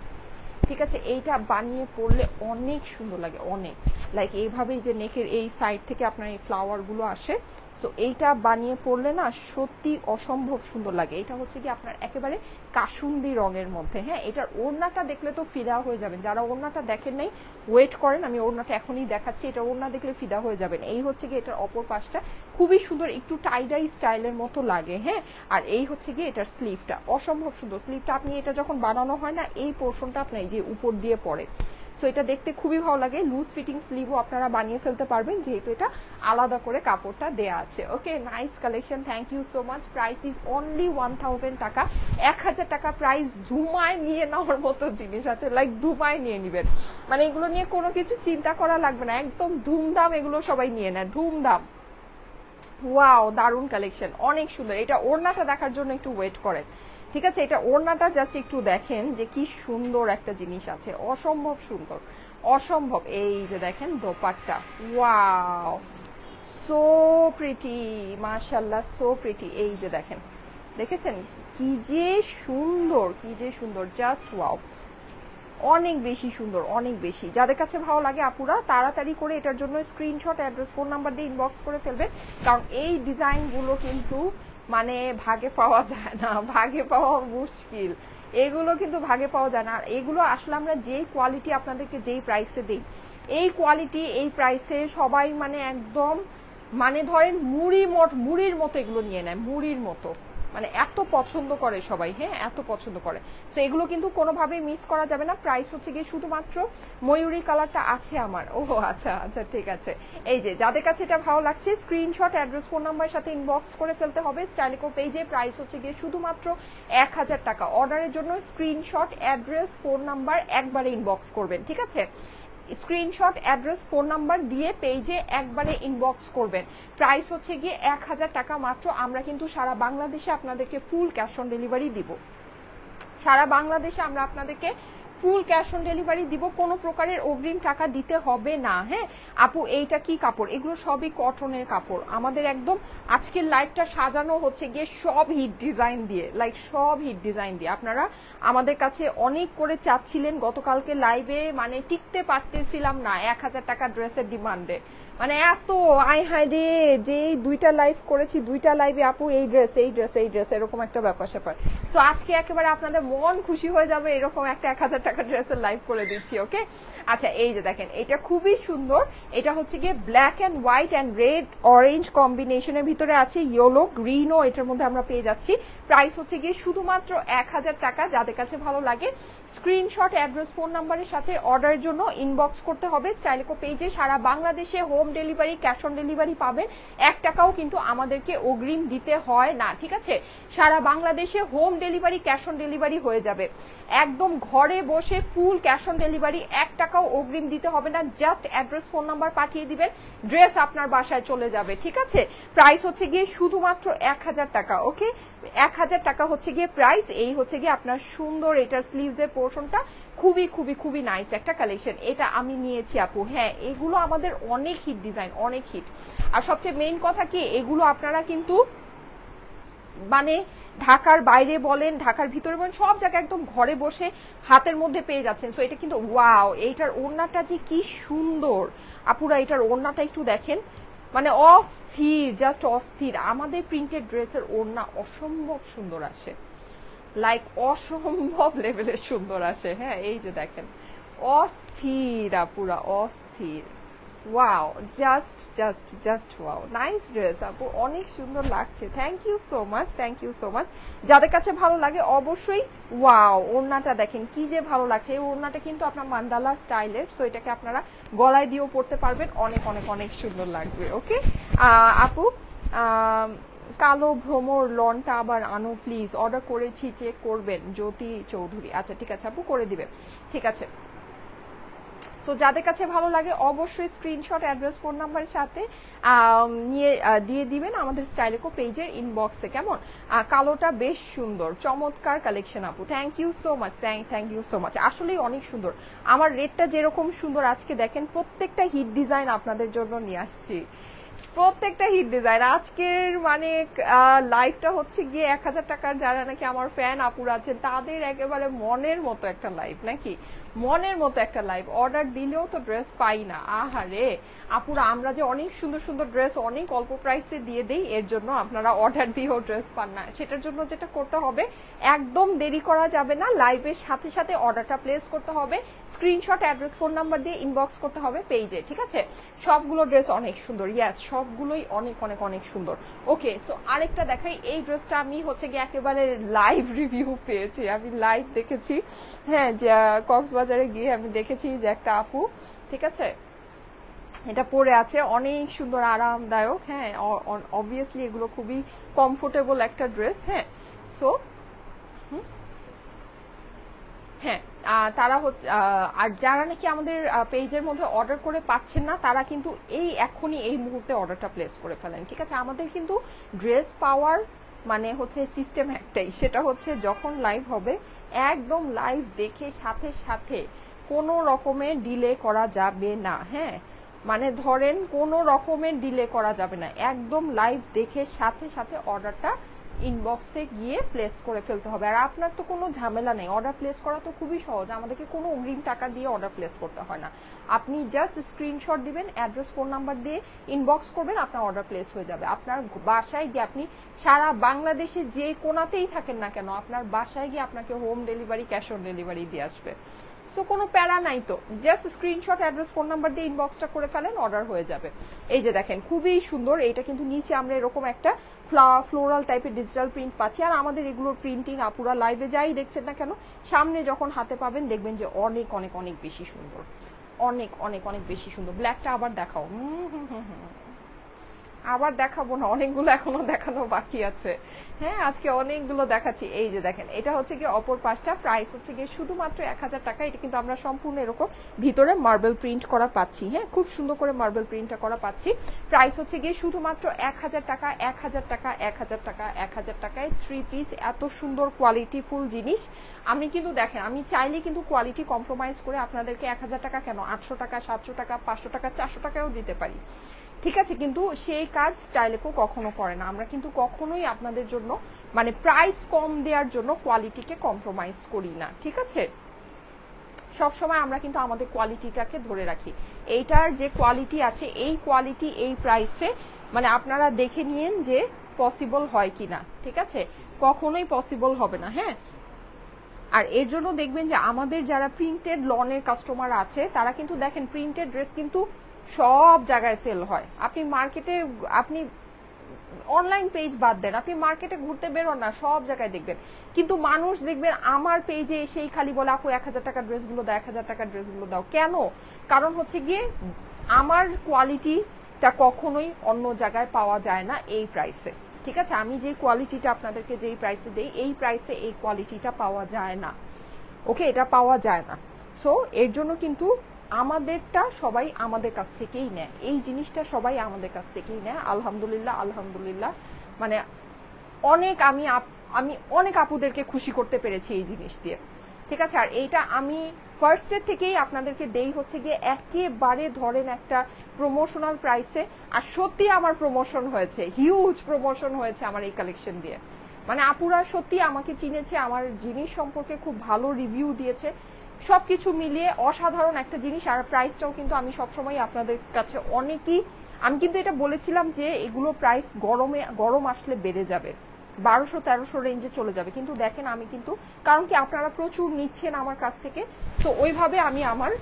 ঠিক আছে? এইটা বানিয়ে পরলে অনেক সুন্দর লাগে, অনেক। লাইক এইভাবেই যে নেকের এই সাইড থেকে আপনার এই ফ্লাওয়ার গুলো আসে, সো এইটা বানিয়ে পরলে না সত্যি অসম্ভব সুন্দর লাগে। এটা হচ্ছে কি আপনার একেবারে কাসুন্দি রঙের মধ্যে। হ্যাঁ, এটার ওড়নাটা দেখলে তো ফিদা হয়ে যাবেন। যারা ওড়নাটা দেখেন নাই ওয়েট করেন, আমি ওড়নাটা এখনই দেখাচ্ছি। এটা ওড়না দেখলে ফিদা হয়ে যাবেন। এই হচ্ছে কি এটার অপর পাশটা খুবই সুন্দর, একটু টাইডাই স্টাইলের মতো লাগে। হ্যাঁ, আর এই হচ্ছে কি এটার স্লিভটা অসম্ভব সুন্দর। স্লিভটা আপনি এটা যখন বানানো হয় না, এই পোর্শনটা আপনার এই যে উপর দিয়ে পড়ে, সো এটা দেখতে খুবই ভালো লাগে। লুজ ফিটিং স্লিভও আপনারা বানিয়ে ফেলতে পারবেন, যেহেতু এটা আলাদা করে কাপড়টা দেয়া আছে। Okay, nice collection, thank you so much. Price is only 1000 টাকা। 1000 টাকা প্রাইস ধুমায় নিয়ে নেওয়ার মতো জিনিস আছে, লাইক ধুমায় নিয়ে নিবেন। মানে এগুলো নিয়ে কোনো কিছু চিন্তা করা লাগবে না, একদম ধুমধাম এগুলো সবাই নিয়ে নেয়, ধুমধাম। ওয়াও, দারুণ কালেকশন, অনেক সুন্দর। এটা ওড়নাটা দেখার জন্য একটু ওয়েট করেন, ঠিক আছে? এটা ওড়নাটা জাস্ট একটু দেখেন যে কি সুন্দর একটা জিনিস আছে, অসম্ভব সুন্দর, অসম্ভব। এই যে দেখেন দোপাট্টা, ওয়াও, সো প্রিটি, মাশাআল্লাহ, সো প্রিটি। এই যে দেখেন, দেখেছেন কি যে সুন্দর, কি যে সুন্দর, জাস্ট ওয়াও, অনেক বেশি সুন্দর, অনেক বেশি। যাদের কাছে ভালো লাগে আপুরা তাড়াতাড়ি করে এটার জন্য স্ক্রিনশট অ্যাড্রেস ফোন নাম্বার দিয়ে ইনবক্স করে ফেলবেন, কারণ এই ডিজাইনগুলো কিন্তু মানে ভাগে পাওয়া যায় না, ভাগে পাওয়া মুশকিল। এগুলো কিন্তু ভাগে পাওয়া যায় না। আর এগুলো আসলে আমরা যেই কোয়ালিটি আপনাদেরকে যেই প্রাইসে দিই, এই কোয়ালিটি এই প্রাইসে সবাই মানে একদম মানে ধরেন মুড়ির মতো এগুলো নিয়ে নেয়, মুড়ির মতো, মানে এত পছন্দ করে সবাই। হ্যাঁ, এত পছন্দ করে। তো এগুলো কিন্তু কোনোভাবেই মিস করা যাবে না। প্রাইস হচ্ছে গিয়ে শুধুমাত্র ময়ূরী কালারটা আছে আমার। ও আচ্ছা আচ্ছা, ঠিক আছে। এই যে যাদের কাছে এটা ভালো লাগছে স্ক্রিনশট অ্যাড্রেস ফোন নাম্বারের সাথে ইনবক্স করে ফেলতে হবে স্টাইলেকো পেজে। প্রাইস হচ্ছে গিয়ে শুধুমাত্র 1000 টাকা। অর্ডারের জন্য স্ক্রিনশট অ্যাড্রেস ফোন নাম্বার একবারে ইনবক্স করবেন, ঠিক আছে? স্ক্রিনশট অ্যাড্রেস ফোন নাম্বার দিয়ে পেজে একবারে ইনবক্স করবেন। প্রাইস হচ্ছে গিয়ে 1000 টাকা মাত্র। আমরা কিন্তু সারা বাংলাদেশে আপনাদেরকে ফুল ক্যাশ অন ডেলিভারি দিব। সারা বাংলাদেশে আমরা আপনাদেরকে ফুল ক্যাশ অন ডেলিভারি দিব, কোনো প্রকারের অগ্রিম টাকা দিতে হবে না। হ্যাঁ আপু, এইটা কি কাপড়? এগুলো সবই কটনের কাপড়। আমাদের একদম আজকের লাইভটা সাজানো হচ্ছে গিয়ে সব হিট ডিজাইন দিয়ে, লাইক সব হিট ডিজাইন দিয়ে। আপনারা আমাদের কাছে অনেক করে চাচ্ছিলেন গতকালকে লাইভে, মানে টিকতে পারতেছিলাম না 1000 টাকা ড্রেসের ডিমান্ডে। মানে এত আই হাই রে, যে দুইটা লাইভ করেছি, দুইটা লাইভে আপু এই ড্রেস এই ড্রেস এই ড্রেস, এরকম একটা ব্যাপার স্যাপার। সো আজকে একেবারে আপনাদের মন খুশি হয়ে যাবে, এরকম একটা 1000 টাকা ড্রেসের লাইভ করে দিচ্ছি। ওকে, আচ্ছা এই যে দেখেন, এটা খুবই সুন্দর। এটা হচ্ছে গিয়ে black and white and red orange কম্বিনেশনের ভিতরে আছে, ইয়েলো গ্রিনও এটার মধ্যে আমরা পেয়ে যাচ্ছি। প্রাইস হচ্ছে গিয়ে শুধুমাত্র 1000 টাকা। যাদের কাছে ভালো লাগে স্ক্রিনশট অ্যাড্রেস ফোন নাম্বারের সাথে অর্ডারের জন্য ইনবক্স করতে হবে স্টাইলেকো পেজে। সারা বাংলাদেশে home delivery, cash on delivery পাবেন। 1 টাকাও কিন্তু আমাদেরকে অগ্রিম দিতে হয় না, ঠিক আছে? সারা বাংলাদেশে home delivery, cash on delivery হয়ে যাবে। একদম ঘরে বসে ফুল ক্যাশ অন ডেলিভারি, 1 টাকাও অগ্রিম দিতে হবে না। জাস্ট অ্যাড্রেস, ফোন নাম্বার পাঠিয়ে দিবেন, ড্রেস আপনার বাসায় চলে যাবে, ঠিক আছে? প্রাইস হচ্ছে গিয়ে শুধুমাত্র 1000 টাকা। ওকে, 1000 টাকা হচ্ছে গিয়ে প্রাইস। এই হচ্ছে গিয়ে আপনার সুন্দর এটার স্লিভসের পোর্শনটা, খুবই খুবই খুবই নাইস একটা কালেকশন। এটা আমি নিয়েছি আপু। হ্যাঁ, এগুলো আমাদের অনেক হিট ডিজাইন, অনেক হিট। আর সবচেয়ে মেইন কথা কি, এগুলো আপনারা কিন্তু মানে ঢাকার বাইরে বলেন, ঢাকার ভিতরে বলেন, সব জায়গায় একদম ঘরে বসে হাতের মধ্যে পেয়ে যাচ্ছেন। সো এটা কিন্তু ওয়াও, এইটার ওড়নাটা যে কি সুন্দর আপুরা, এটার ওড়নাটা একটু দেখেন, মানে অস্থির, জাস্ট অস্থির। আমাদের প্রিন্টেড ড্রেসের ওড়না অসম্ভব সুন্দর আসে, লাইক অসম্ভব লেভেলের সুন্দর আসে। হ্যাঁ, এই যে দেখেন, অস্থির আপুরা, অস্থির। Wow, just just just wow, nice dress আপু, অনেক সুন্দর লাগছে। Thank you so much, thank you so much. যাদের কাছে ভালো লাগে অবশ্যই, ওয়াও, ওড়নাটা দেখেন কি যে ভালো লাগছে। এই ওড়নাটা কিন্তু আপনার মান্ডালা স্টাইলের, সো এটাকে আপনারা গলায় দিয়েও পরতে পারবেন, অনেক অনেক অনেক সুন্দর লাগবে। ওকে আপু, কালো ভ্রমর লনটা আবার আনো প্লিজ, অর্ডার করেছি, চেক করবেন। জ্যোতি চৌধুরী, আচ্ছা ঠিক আছে আপু, করে দিবে, ঠিক আছে। সো যাদের কাছে ভালো লাগে অবশ্যই স্ক্রিনশট, অ্যাড্রেস, ফোন নাম্বারের সাথে নিয়ে দিয়ে দিবেন আমাদের স্টাইলেকো পেজের ইনবক্সে, কেমন? কালোটা বেশ সুন্দর, চমৎকার কালেকশন আপু, thank you so much, thank you so much. আসলেই অনেক সুন্দর। আমার রেটটা যেরকম সুন্দর আজকে দেখেন, প্রত্যেকটা হিট ডিজাইন আপনাদের জন্য নিয়ে আসছি, প্রত্যেকটা হিট ডিজাইন। আজকের মানে লাইভটা হচ্ছে গিয়ে 1000 টাকার, যারা নাকি আমার ফ্যান আপুরা আছেন তাদের একেবারে মনের মতো একটা লাইভ, নাকি মনের মতো একটা লাইভ। অর্ডার দিলেও তো ড্রেস পাই না, আহারে আপুরা, আমরা যে অনেক সুন্দর সুন্দর ড্রেস অনেক অল্প প্রাইসে দিয়ে দেই, এর জন্য আপনারা অর্ডার দিয়েও ড্রেস পান না। সেটার জন্য যেটা করতে হবে, একদম দেরি করা যাবে না, লাইভের সাথে সাথে অর্ডারটা প্লেস করতে হবে, স্ক্রিনশট, অ্যাড্রেস, ফোন নাম্বার দিয়ে ইনবক্স করতে হবে পেজে, ঠিক আছে? সবগুলো ড্রেস অনেক সুন্দর, ইয়াস, সবগুলোই অনেক অনেক অনেক সুন্দর। ওকে, সো আরেকটা দেখাই। এই ড্রেসটা আমি হচ্ছে গিয়ে একেবারে লাইভ রিভিউ পেয়েছি, আমি লাইভ দেখেছি। হ্যাঁ, যে কক্সবাজারে গিয়ে আমি দেখেছি যে একটা আপু, ঠিক আছে, এটা পরে আছে, অনেক সুন্দর আরামদায়ক। হ্যাঁ, অবভিয়াসলি এগুলো খুবই কমফোর্টেবল একটা ড্রেস। হ্যাঁ, সো হ্যাঁ, তারা আর যারা নাকি আমাদের পেজের মধ্যে অর্ডার করে পাচ্ছেন না, তারা কিন্তু এখনই এই মুহূর্তে অর্ডারটা প্লেস করে ফেলেন, ঠিক আছে? আমাদের কিন্তু ড্রেস পাওয়ার মানে হচ্ছে সিস্টেম একটাই, সেটা হচ্ছে যখন লাইভ হবে একদম লাইভ দেখে সাথে সাথে কোনো রকমের ডিলে করা যাবে না। হ্যাঁ, মানে ধরেন কোনো রকমের ডিলে করা যাবে না, একদম লাইভ দেখে সাথে সাথে অর্ডারটা ইনবক্সে গিয়ে প্লেস করে ফেলতে হবে। আর আপনার তো কোনো ঝামেলা নেই, অর্ডার প্লেস করা তো খুবই সহজ, আমাদেরকে কোনো অগ্রিম টাকা দিয়ে অর্ডার প্লেস করতে হয় না। আপনি জাস্ট স্ক্রিনশট দিবেন, অ্যাড্রেস, ফোন নাম্বার দিয়ে ইনবক্স করবেন, আপনার অর্ডার প্লেস হয়ে যাবে। আপনার বাসায় গিয়ে, আপনি সারা বাংলাদেশে যে কোনাতেই থাকেন না কেন, আপনার বাসায় গিয়ে আপনাকে home delivery, cash on delivery দিয়ে আসবে। সো কোনো প্যারা নাই তো, just screenshot, address, phone number দিয়ে ইনবক্সটা করে ফেলেন, অর্ডার হয়ে যাবে। এই যে দেখেন, খুবই সুন্দর। এটা কিন্তু নিচে আমরা এরকম একটা ফ্লোরাল টাইপের ডিজিটাল প্রিন্ট পাচ্ছি। আর আমাদের এগুলোর প্রিন্টিং আপুরা লাইভে যাই দেখছেন না কেন, সামনে যখন হাতে পাবেন দেখবেন যে অনেক অনেক অনেক বেশি সুন্দর, অনেক অনেক অনেক বেশি সুন্দর। ব্ল্যাকটা আবার দেখাও। আবার দেখাবো না, অনেকগুলো এখনো দেখানো বাকি আছে। হ্যাঁ, আজকে অনেকগুলো দেখাচ্ছি। এই যে দেখেন, এটা হচ্ছে গিয়ে অপর পাশটা, প্রাইস হচ্ছে গিয়ে শুধুমাত্র 1000 টাকা। এটা কিন্তু আমরা সম্পূর্ণ এরকম ভিতরে মার্বেল প্রিন্ট করা পাচ্ছি। হ্যাঁ, খুব সুন্দর করে মার্বেল প্রিন্টটা করা পাচ্ছি। প্রাইস হচ্ছে গিয়ে শুধুমাত্র 1000 টাকা, 1000 টাকা, 1000 টাকা, 1000 টাকায় 3 পিস। এত সুন্দর কোয়ালিটি ফুল জিনিস। আমি কিন্তু দেখেন, আমি চাইলে কিন্তু কোয়ালিটি কম্প্রোমাইজ করে আপনাদেরকে 1000 টাকা কেন, 800 টাকা, 700 টাকা, 500 টাকা, 400 টাকাও দিতে পারি, ঠিক আছে? কিন্তু সেই কাজ স্টাইলেকো কখনো করে না। আমরা কিন্তু কখনোই আপনাদের জন্য মানে প্রাইস কম দেওয়ার জন্য কোয়ালিটিকে কম্প্রোমাইজ করি না, ঠিক আছে? সবসময় আমরা কিন্তু আমাদের কোয়ালিটিটাকে ধরে রাখি। এইটার যে কোয়ালিটি আছে, এই কোয়ালিটি এই প্রাইসে মানে আপনারা দেখে নিয়েন যে পসিবল হয় কিনা, ঠিক আছে? কখনোই পসিবল হবে না। হ্যাঁ, আর এর জন্য দেখবেন যে আমাদের যারা প্রিন্টেড লনের কাস্টমার আছে, তারা কিন্তু দেখেন প্রিন্টেড ড্রেস কিন্তু সব জায়গায় সেল হয়। আপনি মার্কেটে, আপনি অনলাইন পেজ বাদ দেন, আপনি মার্কেটে ঘুরতে বেরোন না, সব জায়গায় দেখবেন। কিন্তু মানুষ দেখবেন আমার পেজে এসেই খালি বলে, আপু 1000 টাকার ড্রেসগুলো দাও, 1000 টাকার ড্রেসগুলো দাও। কেন? কারণ হচ্ছে গিয়ে আমার কোয়ালিটি কোয়ালিটিটা কখনোই অন্য জায়গায় পাওয়া যায় না এই প্রাইসে, ঠিক আছে? আমি যে কোয়ালিটিটা আপনাদেরকে যেই প্রাইসে দেই এই প্রাইসে এই কোয়ালিটিটা পাওয়া যায় না, ওকে? এটা পাওয়া যায় না। সো এর জন্য কিন্তু আমাদেরটা সবাই আমাদের কাছ থেকেই নেয়, এই জিনিসটা সবাই আমাদের কাছ থেকেই নেয়। আলহামদুলিল্লাহ, আলহামদুলিল্লাহ, মানে অনেক আমি অনেক আপুদেরকে খুশি করতে পেরেছি এই জিনিস দিয়ে, ঠিক আছে? আর এইটা আমি ফার্স্টের থেকেই আপনাদেরকে দেই হচ্ছে গিয়ে একেবারে ধরেন একটা প্রমোশনাল প্রাইসে। আর সত্যি আমার প্রমোশন হয়েছে, হিউজ প্রমোশন হয়েছে আমার এই কালেকশন দিয়ে। মানে আপুরা সত্যি আমাকে চিনেছে, আমার জিনিস সম্পর্কে খুব ভালো রিভিউ দিয়েছে, সবকিছু মিলিয়ে অসাধারণ একটা জিনিস। আর প্রাইসটাও কিন্তু আমি সবসময় আপনাদের কাছে অনেকই, আমি কিন্তু এটা বলেছিলাম যে এগুলো প্রাইস গরম আসলে বেড়ে যাবে, 1200-1300 রেঞ্জে চলে যাবে, কিন্তু দেখেন আমি কিন্তু, কারণ কি আপনারা প্রচুর নিচ্ছেন আমার কাছ থেকে, তো ওইভাবে আমি আমার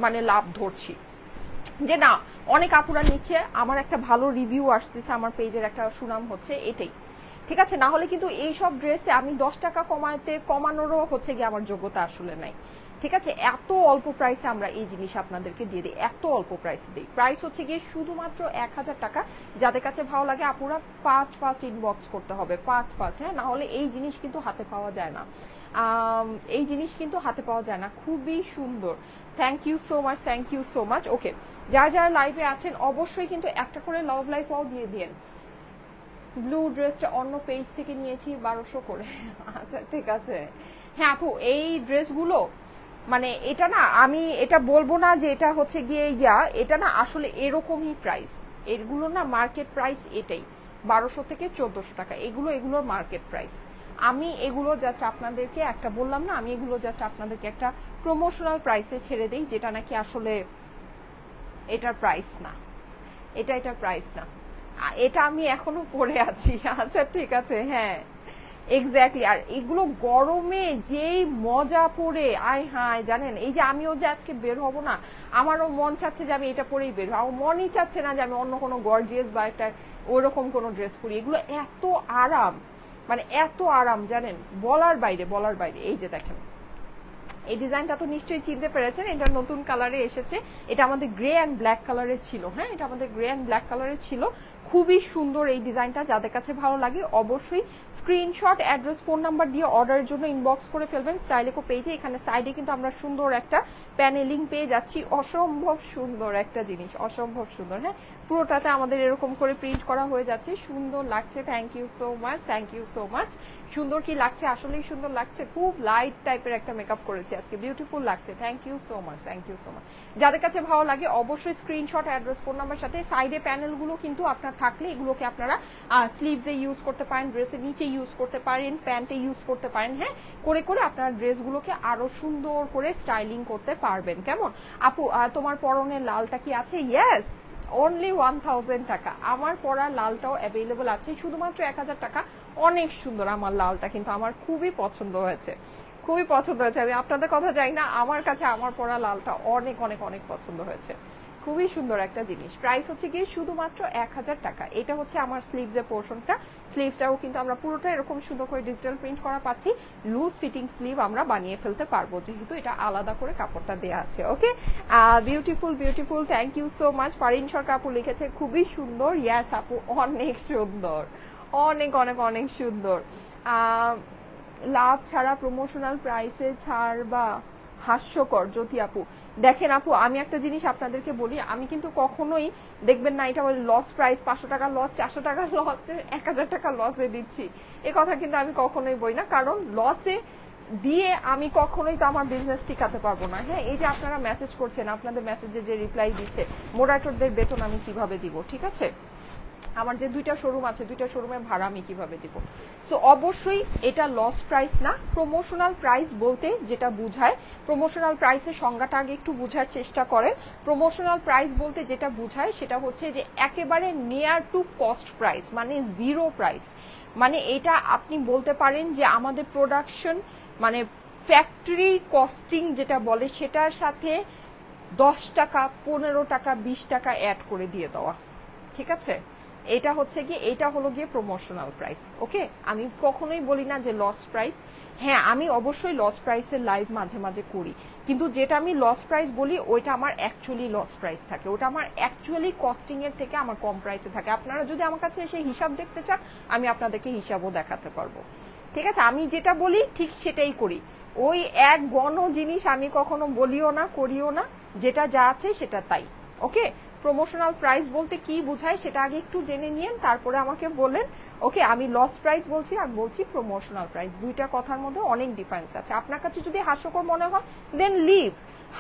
মানে লাভ ধরছি যে না অনেক আপুরা নিচ্ছে, আমার একটা ভালো রিভিউ আসতেছে, আমার পেজের একটা সুনাম হচ্ছে, এটাই, ঠিক আছে? না হলে কিন্তু এইসব ড্রেসে আমি 10 টাকা কমানোরও হচ্ছে গিয়ে আমার যোগ্যতা আসলে নাই, ঠিক আছে? এত অল্প প্রাইসে আমরা এই জিনিস আপনাদেরকে দিয়ে দিই, এত অল্প প্রাইসে দিই। প্রাইস হচ্ছে গিয়ে শুধুমাত্র 1000 টাকা। যাদের কাছে ভালো লাগে আপুরা ফাস্ট ইনবক্স করতে হবে, ফাস্ট, হ্যাঁ? না হলে এই জিনিস কিন্তু হাতে পাওয়া যায় না, এই জিনিস কিন্তু হাতে পাওয়া যায় না। খুবই সুন্দর, thank you so much, thank you so much. Okay, যারা লাইভে আছেন অবশ্যই কিন্তু একটা করে লাভ লাইভ পাও দিয়ে দিন। ব্লু ড্রেসটা অন্য পেজ থেকে নিয়েছি 1200 করে, আচ্ছা ঠিক আছে। হ্যাঁ আপু, এই ড্রেসগুলো মানে এটা না, আমি এটা বলবো না যে এটা হচ্ছে গিয়ে এটা না আসলে এরকমই প্রাইস, এগুলো না মার্কেট প্রাইস এটাই 1200 থেকে 1400 টাকা, এগুলোর মার্কেট প্রাইস। আমি এগুলো জাস্ট আপনাদেরকে একটা বললাম না, আমি এগুলো জাস্ট আপনাদেরকে একটা প্রমোশনাল প্রাইসে ছেড়ে দেই, যেটা নাকি আসলে এটার প্রাইস না, এটার প্রাইস না। এটা আমি এখনো পরে আছি, আচ্ছা ঠিক আছে, হ্যাঁ এক্স্যাক্টলি। আর এগুলো গরমে যেই মজা পড়ে, আয় হায়, জানেন এই যে আমিও যে আজকে বের হব না, আমারও মন চাচ্ছে যে আমি এটা পরেই বের হবো, আমার মনই চাচ্ছে না যে আমি অন্য কোনো গর্জিয়াস বা একটা ওইরকম কোনো ড্রেস পরি। এগুলো এত আরাম, মানে এত আরাম জানেন, বলার বাইরে। এই যে দেখেন এই ডিজাইনটা তো নিশ্চয়ই চিনতে পেরেছেন, এটা নতুন কালারে এসেছে, এটা আমাদের গ্রে অ্যান্ড ব্ল্যাক কালারে ছিল, হ্যাঁ এটা আমাদের গ্রে অ্যান্ড ব্ল্যাক কালারে ছিল। খুবই সুন্দর এই ডিজাইনটা, যাদের কাছে ভালো লাগে অবশ্যই স্ক্রিনশট, অ্যাড্রেস, ফোন নাম্বার দিয়ে অর্ডারের জন্য ইনবক্স করে ফেলবেন স্টাইলেকো পেজে। এখানে সাইডে কিন্তু আমরা সুন্দর একটা প্যানেলিং পেয়ে যাচ্ছি, অসম্ভব সুন্দর একটা জিনিস, অসম্ভব সুন্দর। হ্যাঁ পুরোটাতে আমাদের এরকম করে প্রিন্ট করা হয়ে যাচ্ছে, সুন্দর লাগছে, thank you so much, thank you so much. সুন্দর কি লাগছে, আসলেই সুন্দর লাগছে, খুব লাইট টাইপের একটা মেকআপ করেছি আজকে, বিউটিফুল লাগছে, thank you so much, thank you so much. যাদের কাছে ভালো লাগে অবশ্যই স্ক্রিনশট, অ্যাড্রেস, ফোন নাম্বার সাথে সাইডে প্যানেলগুলো কিন্তু আপনার থাকলে এগুলোকে আপনারা স্লিভসে ইউজ করতে পারেন, ড্রেসের নিচে ইউজ করতে পারেন, প্যান্টে ইউজ করতে পারেন, হ্যাঁ করে আপনার ড্রেসগুলোকে আরো সুন্দর করে স্টাইলিং করতে পারবেন। কেমন আপু, তোমার পরনের লালটা কি আছে? ইয়েস, অনলি 1000 টাকা। আমার পরা লালটাও অ্যাভেলেবল আছে, শুধুমাত্র 1000 টাকা। অনেক সুন্দর আমার লালটা, কিন্তু আমার খুবই পছন্দ হয়েছে, খুবই পছন্দ হয়েছে। আমি আপনাদের কথা জানি না, আমার কাছে আমার পরা লালটা অনেক অনেক অনেক পছন্দ হয়েছে, খুবই সুন্দর একটা জিনিস। প্রাইস হচ্ছে গিয়ে শুধুমাত্র 1000 টাকা। এটা হচ্ছে আমার স্লিভসের পোর্শনটা, স্লিভসটাও কিন্তু আমরা পুরোটা এরকম সুন্দর করে ডিজিটাল প্রিন্ট করা পাচ্ছি। লুজ ফিটিং স্লিভ আমরা বানিয়ে ফেলতে পারবো, যেহেতু এটা আলাদা করে কাপড়টা দেওয়া আছে। Okay, beautiful beautiful, thank you so much. Farin Sarkar আপু লিখেছে খুবই সুন্দর। ইয়াস আপু, অনেক সুন্দর, অনেক অনেক অনেক সুন্দর। লাভ ছাড়া প্রমোশনাল প্রাইসে ছাড় বা হাস্যকর। জ্যোতি আপু, দেখেন আপু আমি একটা জিনিস আপনাদেরকে বলি, আমি কিন্তু কখনোই দেখবেন না এটা ওই লস প্রাইস, 500 টাকা লস, 400 টাকা লস, 1000 টাকা লসে দিচ্ছি, এ কথা কিন্তু আমি কখনোই বলি না, কারণ লসে দিয়ে আমি কখনোই তো আমার বিজনেস টিকাতে পারবো না। হ্যাঁ এই যে আপনারা মেসেজ করছেন, আপনাদের মেসেজে যে রিপ্লাই দিচ্ছে, মোডারেটরদের বেতন আমি কিভাবে দিব, ঠিক আছে? আমার যে 2টা শোরুম আছে, 2টা শোরুমের ভাড়া আমি কিভাবে দিব? সো অবশ্যই এটা লস প্রাইস না। প্রমোশনাল প্রাইস বলতে যেটা বুঝায়, প্রমোশনাল প্রাইসের সংজ্ঞাটা আগে একটু বোঝার চেষ্টা করেন। প্রমোশনাল প্রাইস বলতে যেটা বুঝায় সেটা হচ্ছে যে একেবারে নিয়ার টু কস্ট প্রাইস, মানে জিরো প্রাইস। মানে এটা আপনি বলতে পারেন যে আমাদের প্রোডাকশন মানে ফ্যাক্টরি কস্টিং যেটা বলে সেটার সাথে 10 টাকা, 15 টাকা, 20 টাকা অ্যাড করে দিয়ে দেওয়া, ঠিক আছে? এটা হচ্ছে গিয়ে, এটা হলো গিয়ে প্রমোশনাল প্রাইস। ওকে, আমি কখনোই বলি না যে লস প্রাইস। হ্যাঁ, আমি অবশ্যই লস প্রাইসের লাইভ মাঝে মাঝে করি, কিন্তু যেটা আমি লস প্রাইস বলি ওইটা আমার অ্যাকচুয়ালি লস প্রাইস থাকে, ওটা আমার অ্যাকচুয়ালি কস্টিং এর থেকে আমার কম প্রাইসে থাকে। আপনারা যদি আমার কাছে এসে হিসাব দেখতে চান, আমি আপনাদেরকে হিসাবও দেখাতে পারবো। ঠিক আছে, আমি যেটা বলি ঠিক সেটাই করি। ওই এক গণ জিনিস আমি কখনো বলিও না, করিও না, যেটা যা আছে সেটা তাই। ওকে, প্রমোশনাল প্রাইস বলতে কি বোঝায় সেটা আগে একটু জেনে নিন, তারপরে আমাকে বলেন। ওকে, আমি লস প্রাইস বলছি আর বলছি প্রমোশনাল প্রাইস, দুইটা কথার মধ্যে অনেক ডিফারেন্স আছে। আপনার কাছে যদি হাস্যকর মনে হয় দেন লিভ।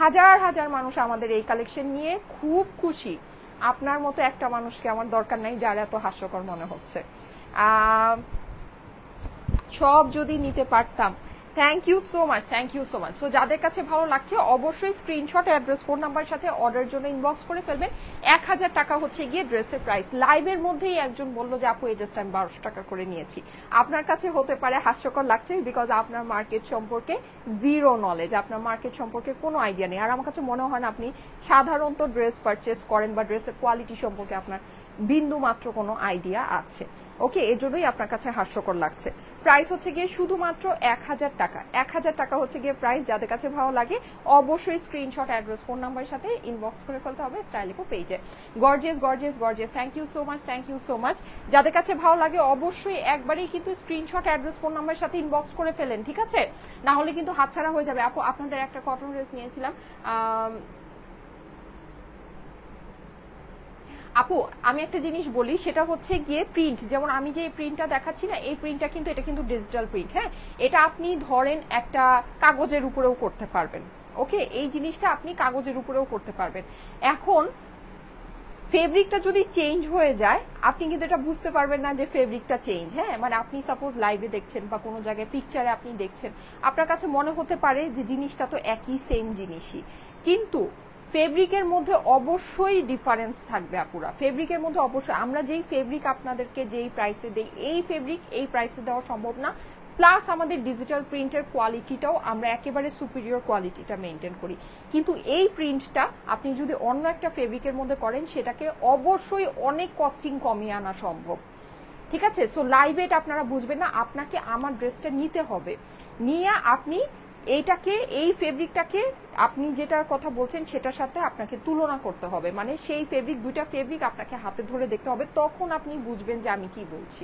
হাজার হাজার মানুষ আমাদের এই কালেকশন নিয়ে খুব খুশি। আপনার মতো একটা মানুষকে আমার দরকার নাই যার এত হাস্যকর মনে হচ্ছে। সব যদি নিতে পারতাম। Thank you so much, thank you so much. So যাদের কাছে ভালো লাগছে অবশ্যই স্ক্রিনশট, অ্যাড্রেস, ফোন নাম্বার সাথে অর্ডার জন্য ইনবক্স করে ফেলবেন। 1000 টাকা হচ্ছে গিয়ে ড্রেসের প্রাইস। লাইভের মধ্যেই একজন বললো যে আপু এই ড্রেসটা আমি 1200 টাকা করে নিয়েছি। আপনার কাছে হতে পারে হাস্যকর লাগছে, বিকজ আপনার মার্কেট সম্পর্কে জিরো নলেজ, আপনার মার্কেট সম্পর্কে কোনো আইডিয়া নেই। আর আমার কাছে মনে হয় না আপনি সাধারণত ড্রেস পারচেস করেন বা ড্রেসের কোয়ালিটি সম্পর্কে আপনার বিন্দু মাত্র কোনো আইডিয়া আছে। ওকে, এর জন্যই আপনার কাছে হাস্যকর লাগছে। প্রাইস হচ্ছে গিয়ে শুধুমাত্র 1000 টাকা। 1000 টাকা হচ্ছে গিয়ে প্রাইস। যাদের কাছে ভালো লাগে অবশ্যই স্ক্রিনশট, অ্যাড্রেস, ফোন নাম্বারের সাথে ইনবক্স করে ফেলতে হবে স্টাইলিকো পেজে। Gorgeous gorgeous gorgeous, thank you so much, thank you so much. যাদের কাছে ভালো লাগে অবশ্যই একবারেই কিন্তু স্ক্রিনশট, অ্যাড্রেস, ফোন নাম্বারের সাথে ইনবক্স করে ফেলেন, ঠিক আছে? না হলে কিন্তু হাতছাড়া হয়ে যাবে। আপু আপনাদের একটা কটন ড্রেস নিয়েছিলাম। আপু আমি একটা জিনিস বলি, সেটা হচ্ছে গিয়ে প্রিন্ট, যেমন আমি যে প্রিন্টটা দেখাচ্ছি না, এই প্রিন্টটা কিন্তু এটা কিন্তু ডিজিটাল প্রিন্ট। হ্যাঁ, এটা আপনি ধরেন একটা কাগজের উপরেও করতে পারবেন। ওকে, এই জিনিসটা আপনি কাগজের উপরেও করতে পারবেন। এখন ফেব্রিকটা যদি চেঞ্জ হয়ে যায় আপনি কিন্তু এটা বুঝতে পারবেন না যে ফেব্রিকটা চেঞ্জ। হ্যাঁ, মানে আপনি সাপোজ লাইভে দেখছেন বা কোনো জায়গায় পিকচারে আপনি দেখছেন, আপনার কাছে মনে হতে পারে যে জিনিসটা তো একই সেম জিনিসই, কিন্তু ফেব্রিকের মধ্যে অবশ্যই ডিফারেন্স থাকবে আপুরা। ফেব্রিকের মধ্যে অবশ্যই, আমরা যেই ফেব্রিক আপনাদেরকে যেই প্রাইসে দেই, এই ফেব্রিক এই প্রাইসে দেওয়া সম্ভব না। প্লাস আমাদের ডিজিটাল প্রিন্টের কোয়ালিটিটাও আমরা একেবারে সুপিরিয়র কোয়ালিটিটা মেনটেন করি, কিন্তু এই প্রিন্টটা আপনি যদি অন্য একটা ফেব্রিকের মধ্যে করেন সেটাকে অবশ্যই অনেক কস্টিং কমিয়ে আনা সম্ভব। ঠিক আছে, সো লাইভে এটা আপনারা বুঝবেন না, আপনাকে আমার ড্রেসটা নিতে হবে, নিয়ে আপনি এইটাকে, এই ফেব্রিকটাকে আপনি যেটার কথা বলছেন সেটার সাথে আপনাকে তুলনা করতে হবে। মানে সেই ফেব্রিক, দুইটা ফেব্রিক আপনাকে হাতে ধরে দেখতে হবে, তখন আপনি বুঝবেন যে আমি কি বলছি।